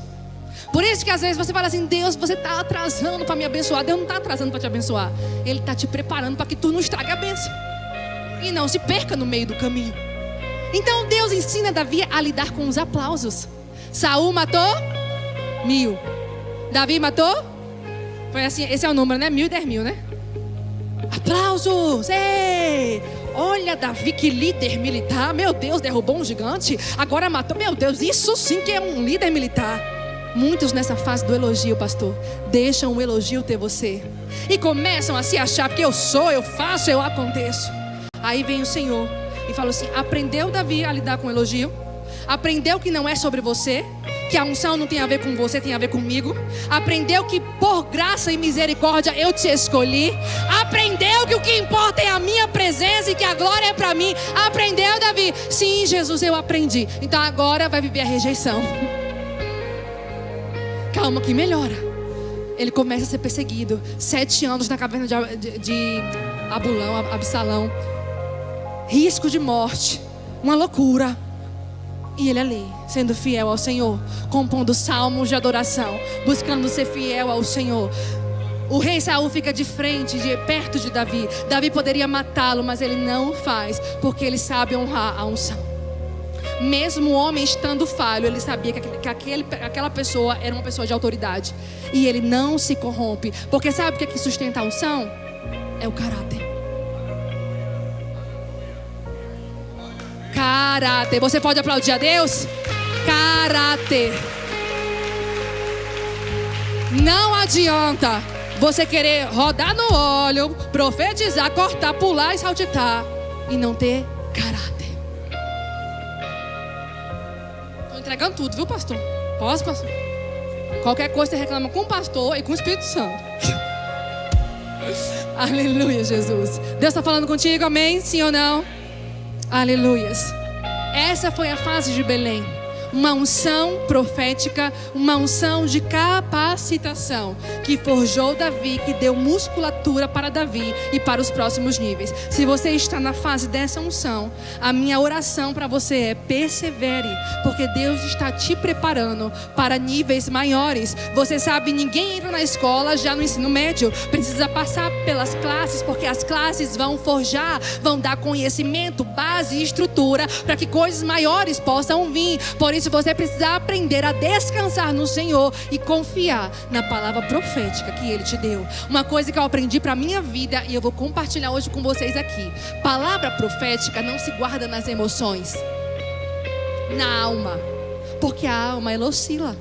A: Por isso que às vezes você fala assim: Deus, você está atrasando para me abençoar. Deus não está atrasando para te abençoar. Ele está te preparando para que tu não estrague a bênção e não se perca no meio do caminho. Então Deus ensina Davi a lidar com os aplausos. Saul matou 1000. Davi matou? Foi assim, esse é o número, né? 1000 e 10.000, né? Aplausos! Ei! Olha Davi, que líder militar. Meu Deus, derrubou um gigante. Agora matou. Meu Deus, isso sim que é um líder militar. Muitos nessa fase do elogio, pastor, deixam o elogio ter você e começam a se achar porque eu sou, eu faço, eu aconteço. Aí vem o Senhor e fala assim: aprendeu Davi a lidar com o elogio? Aprendeu que não é sobre você, que a unção não tem a ver com você, tem a ver comigo? Aprendeu que por graça e misericórdia eu te escolhi? Aprendeu que o que importa é a minha presença e que a glória é para mim? Aprendeu, Davi? Sim, Jesus, eu aprendi. Então agora vai viver a rejeição. Calma que melhora. Ele começa a ser perseguido. 7 anos na caverna de Absalão. Risco de morte. Uma loucura. E ele ali, sendo fiel ao Senhor, compondo salmos de adoração, buscando ser fiel ao Senhor. O rei Saul fica de frente, perto de Davi. Davi poderia matá-lo, mas ele não o faz, porque ele sabe honrar a unção. Mesmo o homem estando falho, ele sabia que aquela pessoa era uma pessoa de autoridade. E ele não se corrompe, porque sabe o que é que sustenta a unção? É o caráter. Caráter. Você pode aplaudir a Deus? Caráter. Não adianta você querer rodar no óleo, profetizar, cortar, pular e saltitar e não ter caráter. Estou entregando tudo, viu, pastor? Posso, pastor? Qualquer coisa você reclama com o pastor e com o Espírito Santo. Aleluia, Jesus. Deus está falando contigo, amém? Sim ou não? Aleluias. Essa foi a fase de Belém. Uma unção profética, uma unção de capacitação que forjou Davi, que deu musculatura para Davi e para os próximos níveis. Se você está na fase dessa unção, a minha oração para você é: persevere, porque Deus está te preparando para níveis maiores. Você sabe, ninguém entra na escola já no ensino médio, precisa passar pelas classes, porque as classes vão forjar, vão dar conhecimento, base e estrutura para que coisas maiores possam vir. Por isso você precisa aprender a descansar no Senhor e confiar na palavra profética que Ele te deu. Uma coisa que eu aprendi para a minha vida e eu vou compartilhar hoje com vocês aqui. Palavra profética não se guarda nas emoções, na alma, porque a alma ela oscila.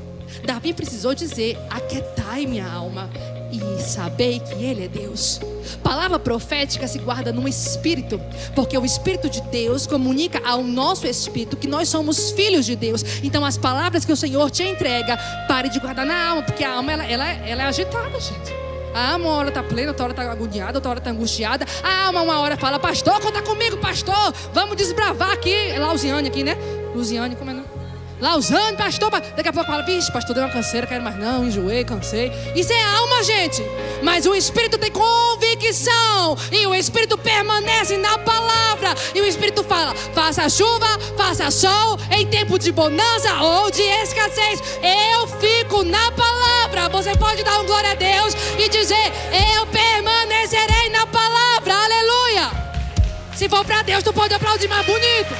A: Davi precisou dizer: aquietai minha alma e sabei que Ele é Deus. Palavra profética se guarda no Espírito, porque o Espírito de Deus comunica ao nosso Espírito que nós somos filhos de Deus. Então as palavras que o Senhor te entrega, pare de guardar na alma, porque a alma ela é agitada, gente. A alma uma hora está plena, outra hora está agoniada, outra hora está angustiada. A alma uma hora fala: pastor, conta comigo, pastor, vamos desbravar aqui. É Lausiane aqui, né? Luziane, como é não? Lausanne, pastor, daqui a pouco fala: vixe, pastor, deu uma canseira, quero mais não, enjoei, cansei. Isso é alma, gente. Mas o Espírito tem convicção, e o Espírito permanece na palavra. E o Espírito fala: faça chuva, faça sol, em tempo de bonança ou de escassez, eu fico na palavra. Você pode dar um glória a Deus e dizer: eu permanecerei na palavra, aleluia. Se for para Deus, tu pode aplaudir mais bonito.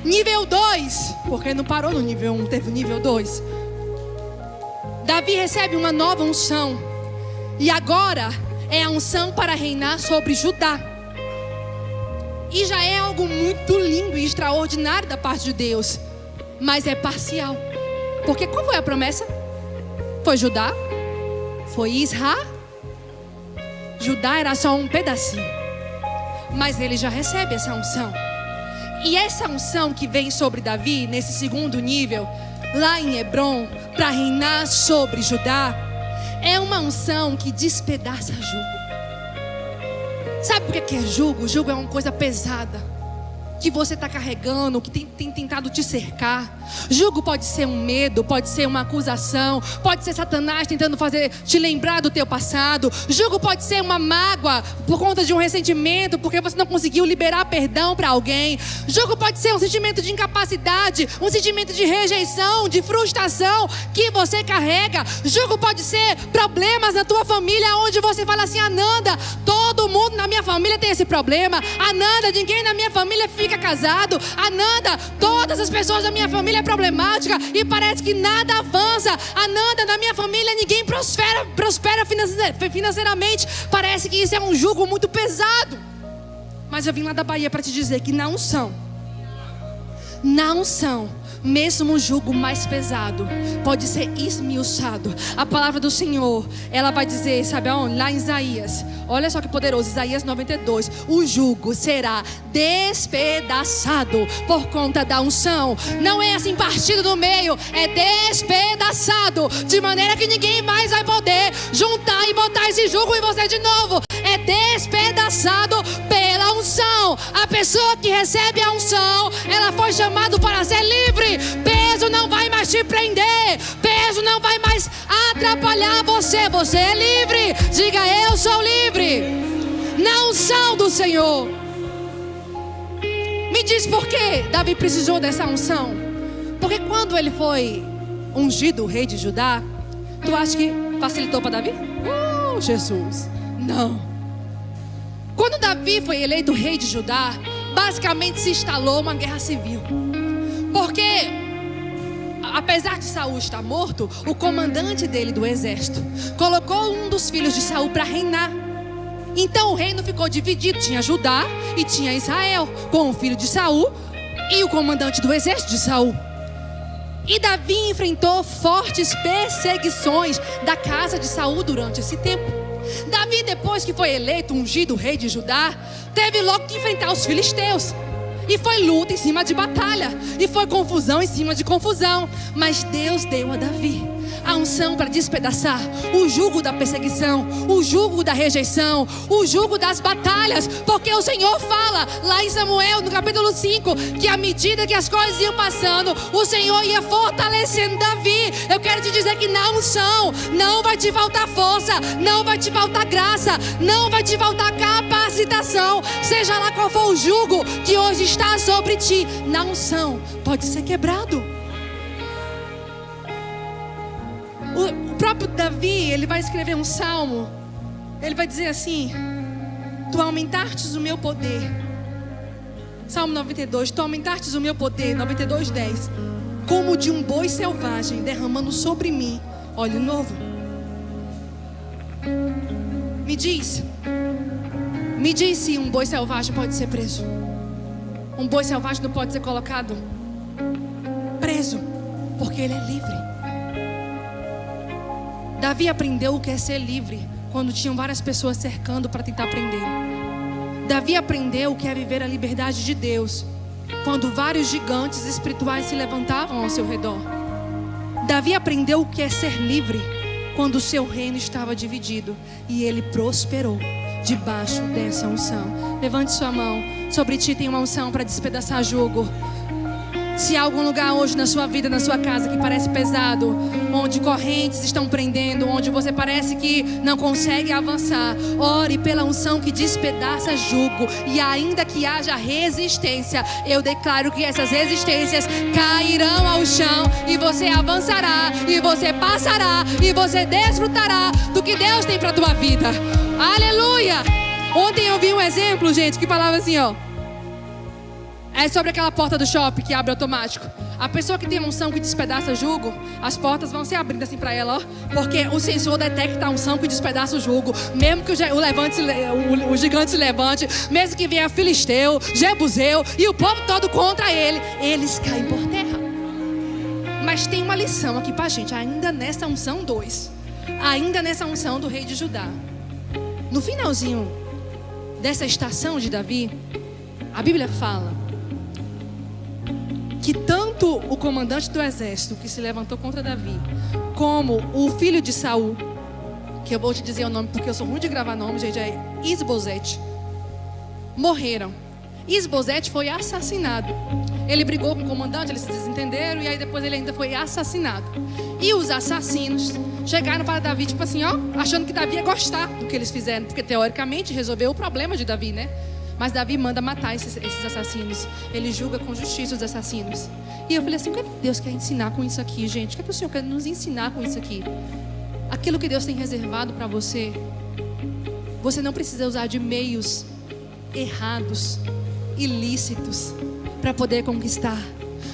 A: Nível 2, porque não parou no nível 1, teve o nível 2. Davi recebe uma nova unção. E agora é a unção para reinar sobre Judá. E já é algo muito lindo e extraordinário da parte de Deus. Mas é parcial. Porque qual foi a promessa? Foi Judá? Foi Israel? Judá era só um pedacinho. Mas ele já recebe essa unção. E essa unção que vem sobre Davi, nesse segundo nível, lá em Hebrom, para reinar sobre Judá, é uma unção que despedaça jugo. Sabe por que é jugo? Jugo é uma coisa pesada, que você está carregando, que tem tentado te cercar. Jugo pode ser um medo, pode ser uma acusação, pode ser Satanás tentando te lembrar do teu passado. Jugo pode ser uma mágoa por conta de um ressentimento, porque você não conseguiu liberar perdão para alguém. Jugo pode ser um sentimento de incapacidade, um sentimento de rejeição, de frustração que você carrega. Jugo pode ser problemas na tua família, onde você fala assim: Ananda, todo mundo na minha família tem esse problema. Ananda, ninguém na minha família fica casado. Ananda, todas as pessoas da minha família é problemática e parece que nada avança. Ananda, na minha família ninguém prospera financeiramente. Parece que isso é um jugo muito pesado. Mas eu vim lá da Bahia para te dizer que na unção, mesmo o jugo mais pesado pode ser esmiuçado. A palavra do Senhor, ela vai dizer, sabe aonde? Lá em Isaías. Olha só que poderoso, Isaías 92. O jugo será despedaçado por conta da unção. Não é assim partido no meio, é despedaçado, de maneira que ninguém mais vai poder juntar e botar esse jugo em você de novo. É despedaçado pela unção. A pessoa que recebe a unção, ela foi chamada para ser livre. Peso não vai mais te prender, peso não vai mais atrapalhar você. Você é livre. Diga: eu sou livre na unção do Senhor. Me diz por que Davi precisou dessa unção. Porque quando ele foi ungido o rei de Judá, tu acha que facilitou para Davi? Jesus, não. Quando Davi foi eleito rei de Judá, basicamente se instalou uma guerra civil. Porque, apesar de Saul estar morto, o comandante dele do exército colocou um dos filhos de Saul para reinar. Então o reino ficou dividido, tinha Judá e tinha Israel, com o filho de Saul e o comandante do exército de Saul. E Davi enfrentou fortes perseguições da casa de Saul durante esse tempo. Davi, depois que foi eleito, ungido rei de Judá, teve logo que enfrentar os filisteus. E foi luta em cima de batalha, e foi confusão em cima de confusão. Mas Deus deu a Davi a unção para despedaçar o jugo da perseguição, o jugo da rejeição, o jugo das batalhas. Porque o Senhor fala lá em Samuel, no capítulo 5, que à medida que as coisas iam passando, o Senhor ia fortalecendo Davi. Eu quero te dizer que na unção não vai te faltar força, não vai te faltar graça, não vai te faltar capacitação. Seja lá qual for o jugo que hoje está sobre ti, na unção pode ser quebrado. O próprio Davi, ele vai escrever um salmo. Ele vai dizer assim: Tu aumentastes o meu poder. Salmo 92, tu aumentastes o meu poder. 92:10. Como de um boi selvagem, derramando sobre mim óleo novo. Me diz se um boi selvagem pode ser preso. Um boi selvagem não pode ser colocado preso, porque ele é livre. Davi aprendeu o que é ser livre quando tinham várias pessoas cercando para tentar prendê-lo. Davi aprendeu o que é viver a liberdade de Deus quando vários gigantes espirituais se levantavam ao seu redor. Davi aprendeu o que é ser livre quando o seu reino estava dividido e ele prosperou debaixo dessa unção. Levante sua mão. Sobre ti tem uma unção para despedaçar jugo. Se há algum lugar hoje na sua vida, na sua casa, que parece pesado, onde correntes estão prendendo, onde você parece que não consegue avançar, ore pela unção que despedaça jugo. E ainda que haja resistência, eu declaro que essas resistências cairão ao chão, e você avançará, e você passará, e você desfrutará do que Deus tem para a tua vida. Aleluia! Ontem eu vi um exemplo, gente, que falava assim, ó. É sobre aquela porta do shopping que abre automático. A pessoa que tem a unção que despedaça jugo, as portas vão se abrindo assim para ela, ó, porque o sensor detecta a unção que despedaça o jugo. Mesmo que o gigante se levante, mesmo que venha Filisteu, Jebuseu e o povo todo contra ele, eles caem por terra. Mas tem uma lição aqui pra gente, ainda nessa unção 2, ainda nessa unção do rei de Judá. No finalzinho dessa estação de Davi, a Bíblia fala que tanto o comandante do exército que se levantou contra Davi, como o filho de Saul, que eu vou te dizer o nome porque eu sou ruim de gravar nome, gente, é Isbosete, morreram. Isbosete foi assassinado. Ele brigou com o comandante, eles se desentenderam, e aí depois ele ainda foi assassinado. E os assassinos chegaram para Davi, tipo assim, ó, achando que Davi ia gostar do que eles fizeram, porque teoricamente resolveu o problema de Davi, né? Mas Davi manda matar esses assassinos. Ele julga com justiça os assassinos. E eu falei assim, o que Deus quer ensinar com isso aqui, gente? O que o Senhor quer nos ensinar com isso aqui? Aquilo que Deus tem reservado para você, você não precisa usar de meios errados, ilícitos, para poder conquistar.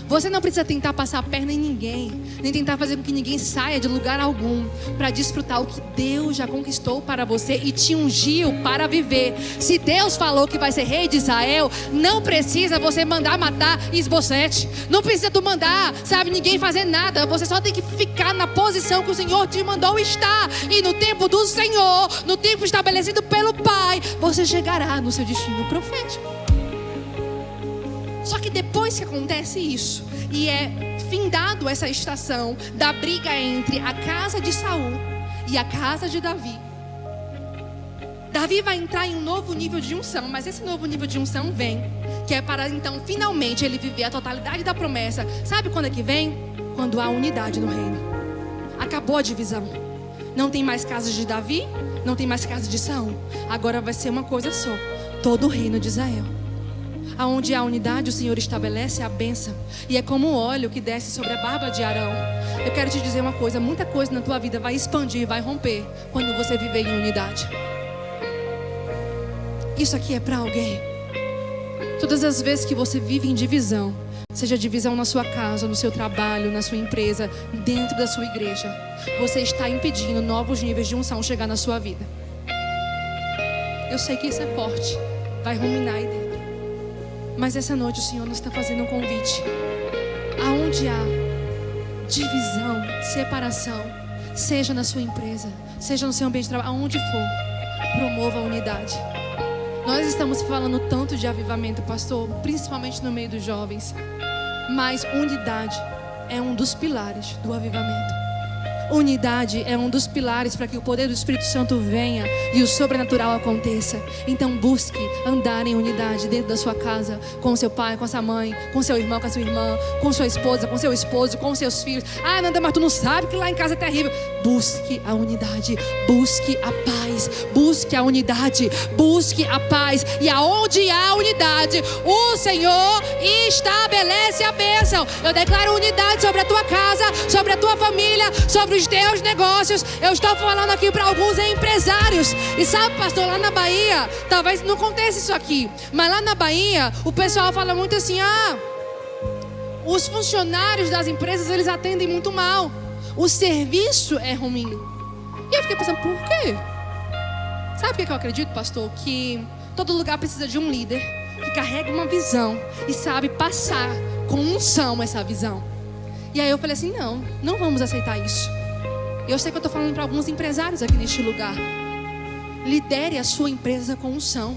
A: Você não precisa tentar passar a perna em ninguém, nem tentar fazer com que ninguém saia de lugar algum, para desfrutar o que Deus já conquistou para você e te ungiu para viver. Se Deus falou que vai ser rei de Israel, não precisa você mandar matar Isbosete. Não precisa tu mandar, sabe, ninguém fazer nada. Você só tem que ficar na posição que o Senhor te mandou estar. E no tempo do Senhor, no tempo estabelecido pelo Pai, você chegará no seu destino profético. Só que depois que acontece isso, e é findado essa estação da briga entre a casa de Saul e a casa de Davi, Davi vai entrar em um novo nível de unção. Mas esse novo nível de unção vem, que é para então finalmente ele viver a totalidade da promessa. Sabe quando é que vem? Quando há unidade no reino. Acabou a divisão. Não tem mais casa de Davi, não tem mais casa de Saul. Agora vai ser uma coisa só, todo o reino de Israel. Aonde há unidade, o Senhor estabelece a bênção. E é como o óleo que desce sobre a barba de Arão. Eu quero te dizer uma coisa, muita coisa na tua vida vai expandir, vai romper, quando você viver em unidade. Isso aqui é para alguém. Todas as vezes que você vive em divisão, seja divisão na sua casa, no seu trabalho, na sua empresa, dentro da sua igreja, você está impedindo novos níveis de unção chegar na sua vida. Eu sei que isso é forte, vai ruminar aí dentro. Mas essa noite o Senhor nos está fazendo um convite. Aonde há divisão, separação, seja na sua empresa, seja no seu ambiente de trabalho, aonde for, promova a unidade. Nós estamos falando tanto de avivamento, pastor, principalmente no meio dos jovens. Mas unidade é um dos pilares do avivamento. Unidade é um dos pilares para que o poder do Espírito Santo venha e o sobrenatural aconteça. Então busque andar em unidade dentro da sua casa, com seu pai, com sua mãe, com seu irmão, com a sua irmã, com sua esposa, com seu esposo, com seus filhos. Ah, Nanda, mas tu não sabe que lá em casa é terrível. Busque a unidade, busque a paz, busque busque a unidade, busque a paz. E aonde há unidade, o Senhor estabelece a bênção. Eu declaro unidade sobre a tua casa, sobre a tua família, sobre os teus negócios. Eu estou falando aqui para alguns empresários. E sabe, pastor, lá na Bahia, talvez não aconteça isso aqui, mas lá na Bahia o pessoal fala muito assim: os funcionários das empresas, eles atendem muito mal, o serviço é ruim. E eu fiquei pensando, por quê? Sabe o que eu acredito, pastor? Que todo lugar precisa de um líder que carrega uma visão e sabe passar com unção essa visão. E aí eu falei assim, não vamos aceitar isso. E eu sei que eu estou falando para alguns empresários aqui neste lugar. Lidere a sua empresa com unção.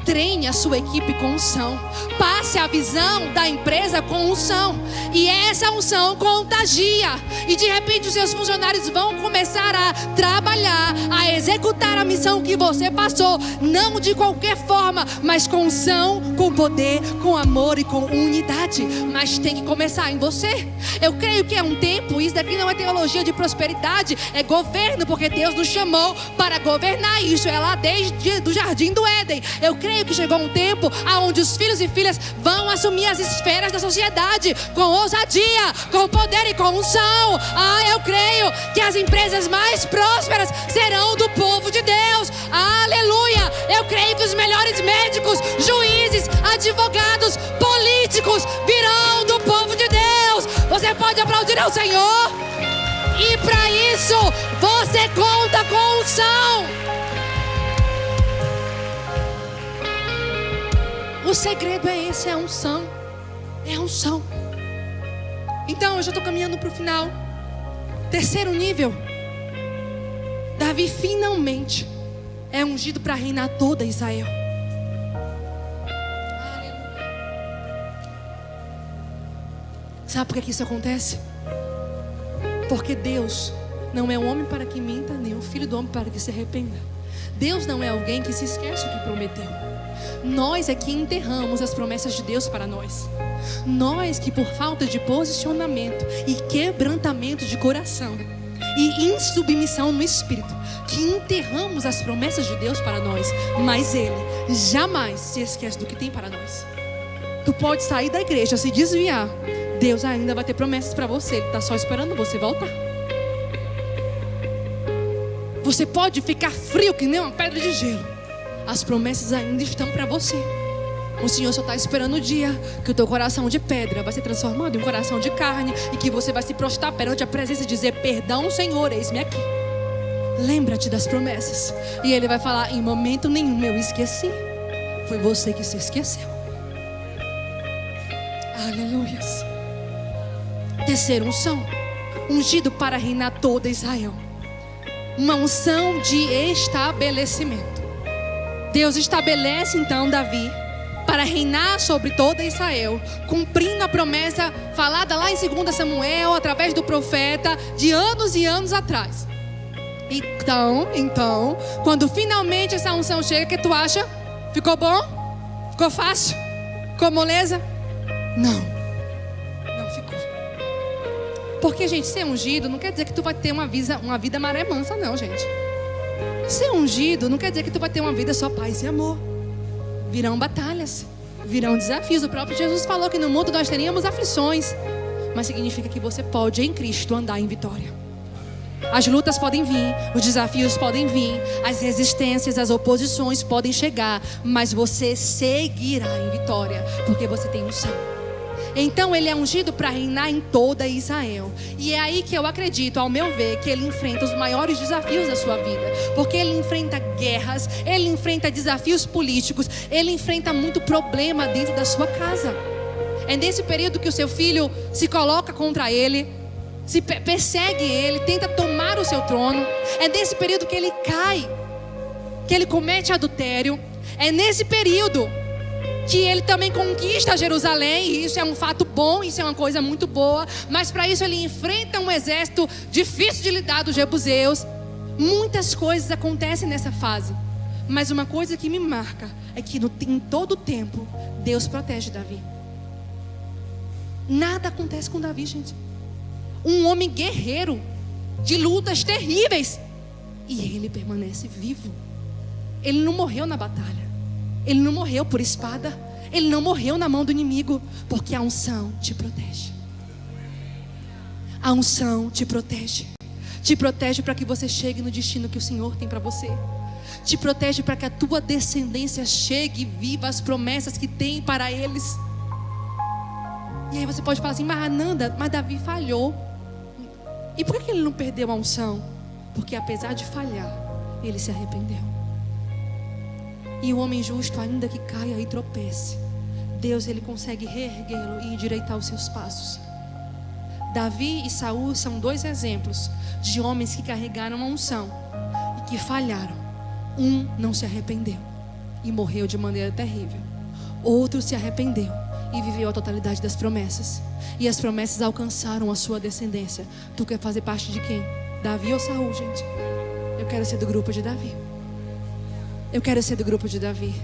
A: Treine a sua equipe com unção. Passe a visão da empresa com unção. E essa unção contagia. E de repente os seus funcionários vão começar a trabalhar, a executar a missão que você passou. Não de qualquer forma, mas com unção, com poder, com amor e com unidade. Mas tem que começar em você. Eu creio que é um tempo, isso daqui não é teologia de prosperidade, é governo, porque Deus nos chamou para governar. Isso é lá desde do jardim do Éden. Eu creio que chegou um tempo onde os filhos e filhas vão assumir as esferas da sociedade com ousadia, com poder e com unção. Eu creio que as empresas mais prósperas serão do povo de Deus. Aleluia! Eu creio que os melhores médicos, juízes, advogados, políticos virão do povo de Deus. Você pode aplaudir ao Senhor? E para isso você conta com unção. O segredo é esse, é a unção. É a unção. Então eu já estou caminhando para o final. Terceiro nível. Davi finalmente é ungido para reinar toda Israel. Sabe por que isso acontece? Porque Deus não é um homem para que minta, nem um filho do homem para que se arrependa. Deus não é alguém que se esquece o que prometeu. Nós é que enterramos as promessas de Deus para nós. Nós que por falta de posicionamento e quebrantamento de coração e insubmissão no espírito, que enterramos as promessas de Deus para nós. Mas Ele jamais se esquece do que tem para nós. Tu pode sair da igreja, se desviar, Deus ainda vai ter promessas para você. Ele está só esperando você voltar. Você pode ficar frio que nem uma pedra de gelo, as promessas ainda estão para você. O Senhor só está esperando o dia que o teu coração de pedra vai ser transformado em um coração de carne, e que você vai se prostrar perante a presença e dizer: perdão, Senhor, eis-me aqui. Lembra-te das promessas. E Ele vai falar: em momento nenhum eu esqueci. Foi você que se esqueceu. Aleluias. Terceiro, unção. Ungido para reinar toda Israel. Uma unção de estabelecimento. Deus estabelece então Davi para reinar sobre toda Israel, cumprindo a promessa falada lá em 2 Samuel, através do profeta, de anos e anos atrás. Então, quando finalmente essa unção chega, o que tu acha? Ficou bom? Ficou fácil? Ficou moleza? Não ficou. Porque, gente, ser ungido não quer dizer que tu vai ter uma vida maré mansa, não, gente. Ser ungido não quer dizer que tu vai ter uma vida só paz e amor. Virão batalhas, virão desafios. O próprio Jesus falou que no mundo nós teríamos aflições, mas significa que você pode em Cristo andar em vitória. As lutas podem vir, os desafios podem vir, as resistências, as oposições podem chegar, mas você seguirá em vitória, porque você tem unção. Então ele é ungido para reinar em toda Israel. E é aí que eu acredito, ao meu ver, que ele enfrenta os maiores desafios da sua vida. Porque ele enfrenta guerras, ele enfrenta desafios políticos, ele enfrenta muito problema dentro da sua casa. É nesse período que o seu filho se coloca contra ele, se persegue ele, tenta tomar o seu trono. É nesse período que ele cai, que ele comete adultério. É nesse período que ele também conquista Jerusalém, e isso é um fato bom, isso é uma coisa muito boa. Mas para isso ele enfrenta um exército difícil de lidar dos jebuseus. Muitas coisas acontecem nessa fase, mas uma coisa que me marca é que em todo o tempo Deus protege Davi. Nada acontece com Davi, gente. Um homem guerreiro, de lutas terríveis, e ele permanece vivo. Ele não morreu na batalha. Ele não morreu por espada. Ele não morreu na mão do inimigo. Porque a unção te protege. A unção te protege. Te protege para que você chegue no destino que o Senhor tem para você. Te protege para que a tua descendência chegue e viva as promessas que tem para eles. E aí você pode falar assim: mas Ananda, mas Davi falhou. E por que ele não perdeu a unção? Porque apesar de falhar, ele se arrependeu. E o homem justo, ainda que caia e tropece, Deus, ele consegue reerguê-lo e endireitar os seus passos. Davi e Saul são dois exemplos de homens que carregaram a unção e que falharam. Um não se arrependeu e morreu de maneira terrível. Outro se arrependeu e viveu a totalidade das promessas. E as promessas alcançaram a sua descendência. Tu quer fazer parte de quem? Davi ou Saul, gente? Eu quero ser do grupo de Davi. Eu quero ser do grupo de Davi.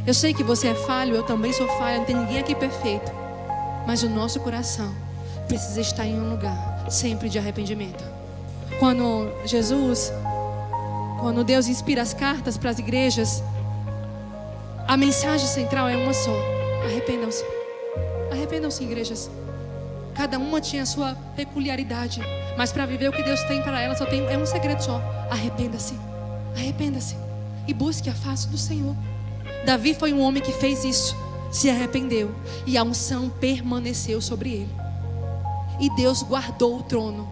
A: Eu sei que você é falho, eu também sou falho, não tem ninguém aqui perfeito. Mas o nosso coração precisa estar em um lugar sempre de arrependimento. Quando Deus inspira as cartas para as igrejas, a mensagem central é uma só: arrependam-se. Arrependam-se, igrejas. Cada uma tinha a sua peculiaridade, mas para viver o que Deus tem para ela é um segredo só: arrependa-se. Arrependa-se e busque a face do Senhor. Davi foi um homem que fez isso, se arrependeu, e a unção permaneceu sobre ele. E Deus guardou o trono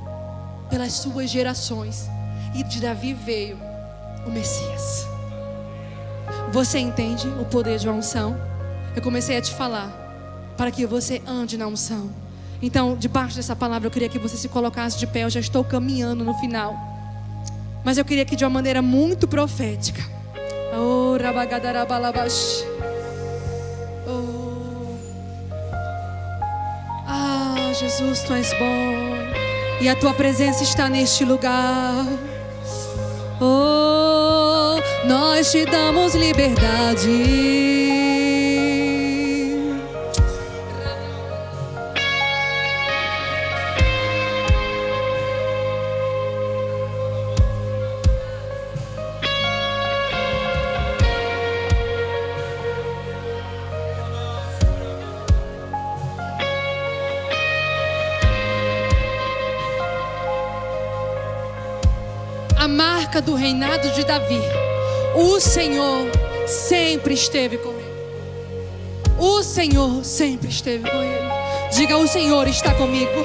A: pelas suas gerações. E de Davi veio o Messias. Você entende o poder de uma unção? Eu comecei a te falar para que você ande na unção. Então, debaixo dessa palavra, eu queria que você se colocasse de pé. Eu já estou caminhando no final, mas eu queria que de uma maneira muito profética. Oh, rabagadarabalabаш. Oh. Ah, Jesus, tu és bom. E a tua presença está neste lugar. Oh, nós te damos liberdade. A marca do reinado de Davi: o Senhor sempre esteve com ele. O Senhor sempre esteve com ele. Diga: o Senhor está comigo.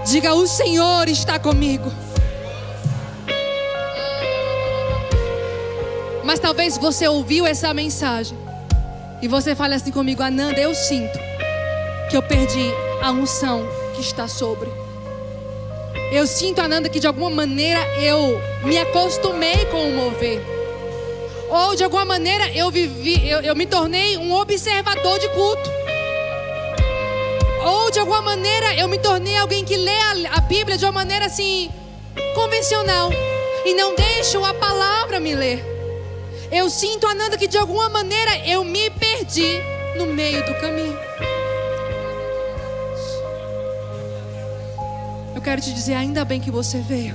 A: Diga: o Senhor está comigo. Mas talvez você ouviu essa mensagem e você fale assim comigo: Ananda, eu sinto que eu perdi a unção que está sobre. Eu sinto, Ananda, que de alguma maneira eu me acostumei com o mover. Ou de alguma maneira eu me tornei um observador de culto. Ou de alguma maneira eu me tornei alguém que lê a Bíblia de uma maneira assim, convencional, e não deixo a palavra me ler. Eu sinto, Ananda, que de alguma maneira eu me perdi no meio do caminho. Eu quero te dizer: ainda bem que você veio.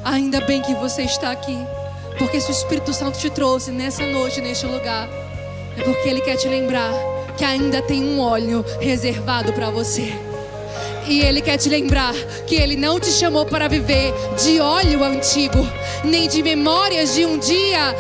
A: Ainda bem que você está aqui. Porque se o Espírito Santo te trouxe nessa noite, neste lugar, é porque Ele quer te lembrar que ainda tem um óleo reservado para você. E Ele quer te lembrar que Ele não te chamou para viver de óleo antigo, nem de memórias de um dia,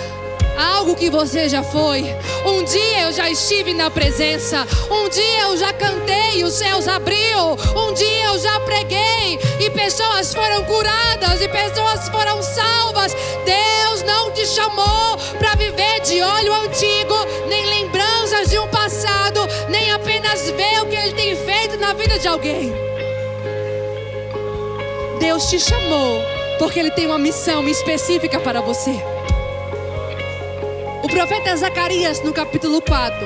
A: algo que você já foi. Um dia eu já estive na presença. Um dia eu já cantei e os céus abriu. Um dia eu já preguei e pessoas foram curadas e pessoas foram salvas. Deus não te chamou para viver de óleo antigo, nem lembranças de um passado, nem apenas ver o que Ele tem feito na vida de alguém. Deus te chamou porque Ele tem uma missão específica para você. O profeta Zacarias, no capítulo 4,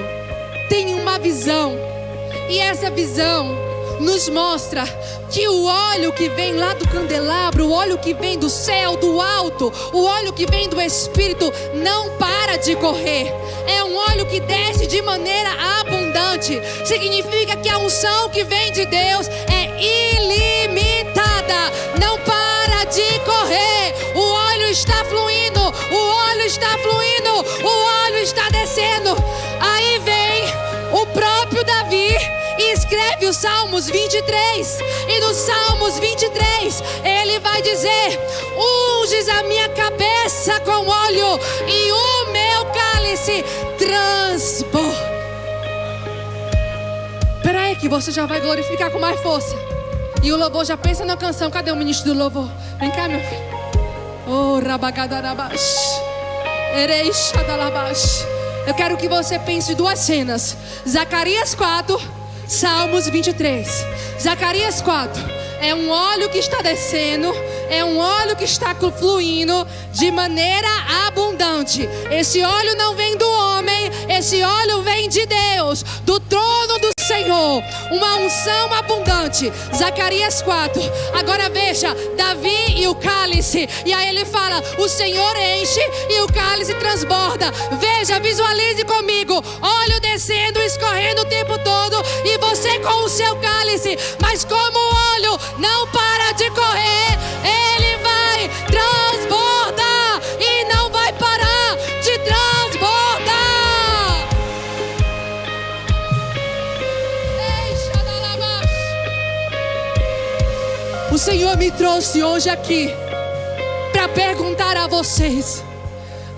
A: tem uma visão. E essa visão nos mostra que o óleo que vem lá do candelabro, o óleo que vem do céu, do alto, o óleo que vem do Espírito, não para de correr. É um óleo que desce de maneira abundante. Significa que a unção que vem de Deus é ilimitada. Não para de correr. O óleo está fluindo. O óleo está o Salmos 23. E no Salmos 23, ele vai dizer: unges a minha cabeça com óleo e o meu cálice transborda. Espera aí que você já vai glorificar com mais força. E o louvor já pensa na canção. Cadê o ministro do louvor? Vem cá, meu filho. Oh, rabagadarabash. Ereishadalabash. Eu quero que você pense duas cenas. Zacarias 4, Salmos 23. Zacarias 4 é um óleo que está descendo, é um óleo que está fluindo de maneira abundante. Esse óleo não vem do homem, esse óleo vem de Deus, do trono do Senhor. Uma unção abundante. Zacarias 4. Agora veja, Davi e o cálice. E aí ele fala: o Senhor enche e o cálice transborda. Veja, visualize comigo: óleo descendo, escorrendo o tempo todo, e você com o seu cálice. Mas como o óleo não para de correr, ele vai transbordar e não vai parar de transbordar. O Senhor me trouxe hoje aqui para perguntar a vocês: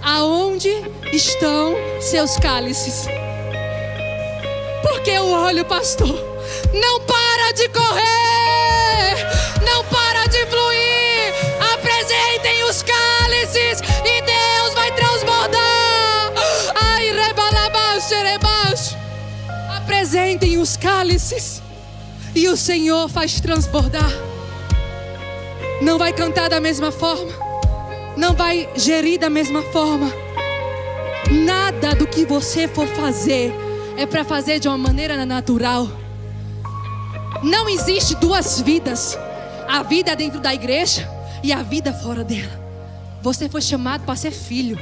A: aonde estão seus cálices? Porque o óleo, pastor, não para de correr, não para de fluir. Apresentem os cálices e Deus vai transbordar. Ai, rebalabaixo, rebaixo. Apresentem os cálices e o Senhor faz transbordar. Não vai cantar da mesma forma, não vai gerir da mesma forma. Nada do que você for fazer é para fazer de uma maneira natural. Não existe duas vidas: a vida dentro da igreja e a vida fora dela. Você foi chamado para ser filho,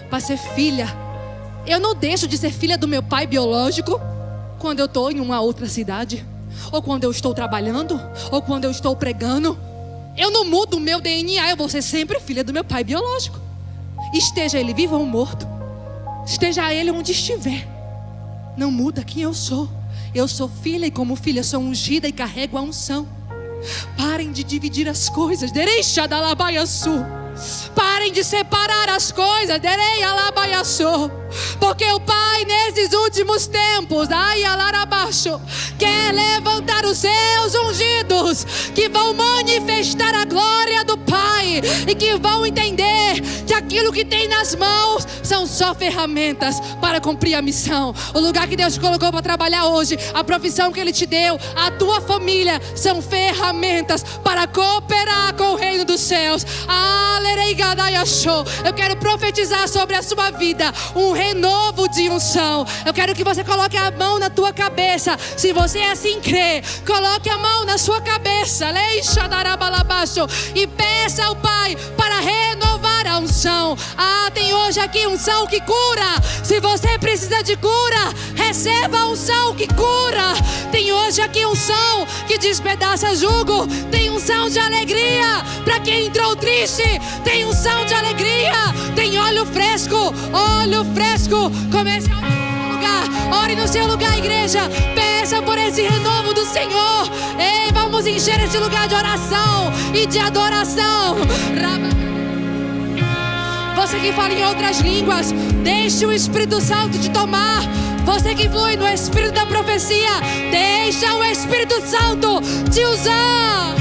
A: para ser filha. Eu não deixo de ser filha do meu pai biológico quando eu estou em uma outra cidade, ou quando eu estou trabalhando, ou quando eu estou pregando. Eu não mudo o meu DNA, eu vou ser sempre filha do meu pai biológico. Esteja ele vivo ou morto, esteja ele onde estiver, não muda quem eu sou. Eu sou filha e como filha sou ungida e carrego a unção. Parem de dividir as coisas. Parem de separar as coisas. Porque o Pai nesses últimos tempos quer levantar os seus ungidos, que vão manifestar a glória do Pai e que vão entender que aquilo que tem nas mãos são só ferramentas para cumprir a missão. O lugar que Deus te colocou para trabalhar hoje, a profissão que Ele te deu, a tua família, são ferramentas para cooperar com o reino dos céus. Eu quero profetizar sobre a sua vida um renovo de unção. Eu quero que você coloque a mão na tua cabeça. Se você assim crê, coloque a mão na sua cabeça e peça ao Pai para renovar a unção. Tem hoje aqui unção que cura. Se você precisa de cura, receba a unção que cura. Tem hoje aqui unção que despedaça jugo. Tem unção de alegria para quem entrou triste. Tem unção de alegria. Tem óleo fresco. Óleo fresco. Comece a orar no seu lugar. Ore no seu lugar, igreja. Peça por esse renovo do Senhor. Ei, vamos encher esse lugar de oração e de adoração. Você que fala em outras línguas, deixe o Espírito Santo te tomar. Você que flui no Espírito da profecia, deixa o Espírito Santo te usar.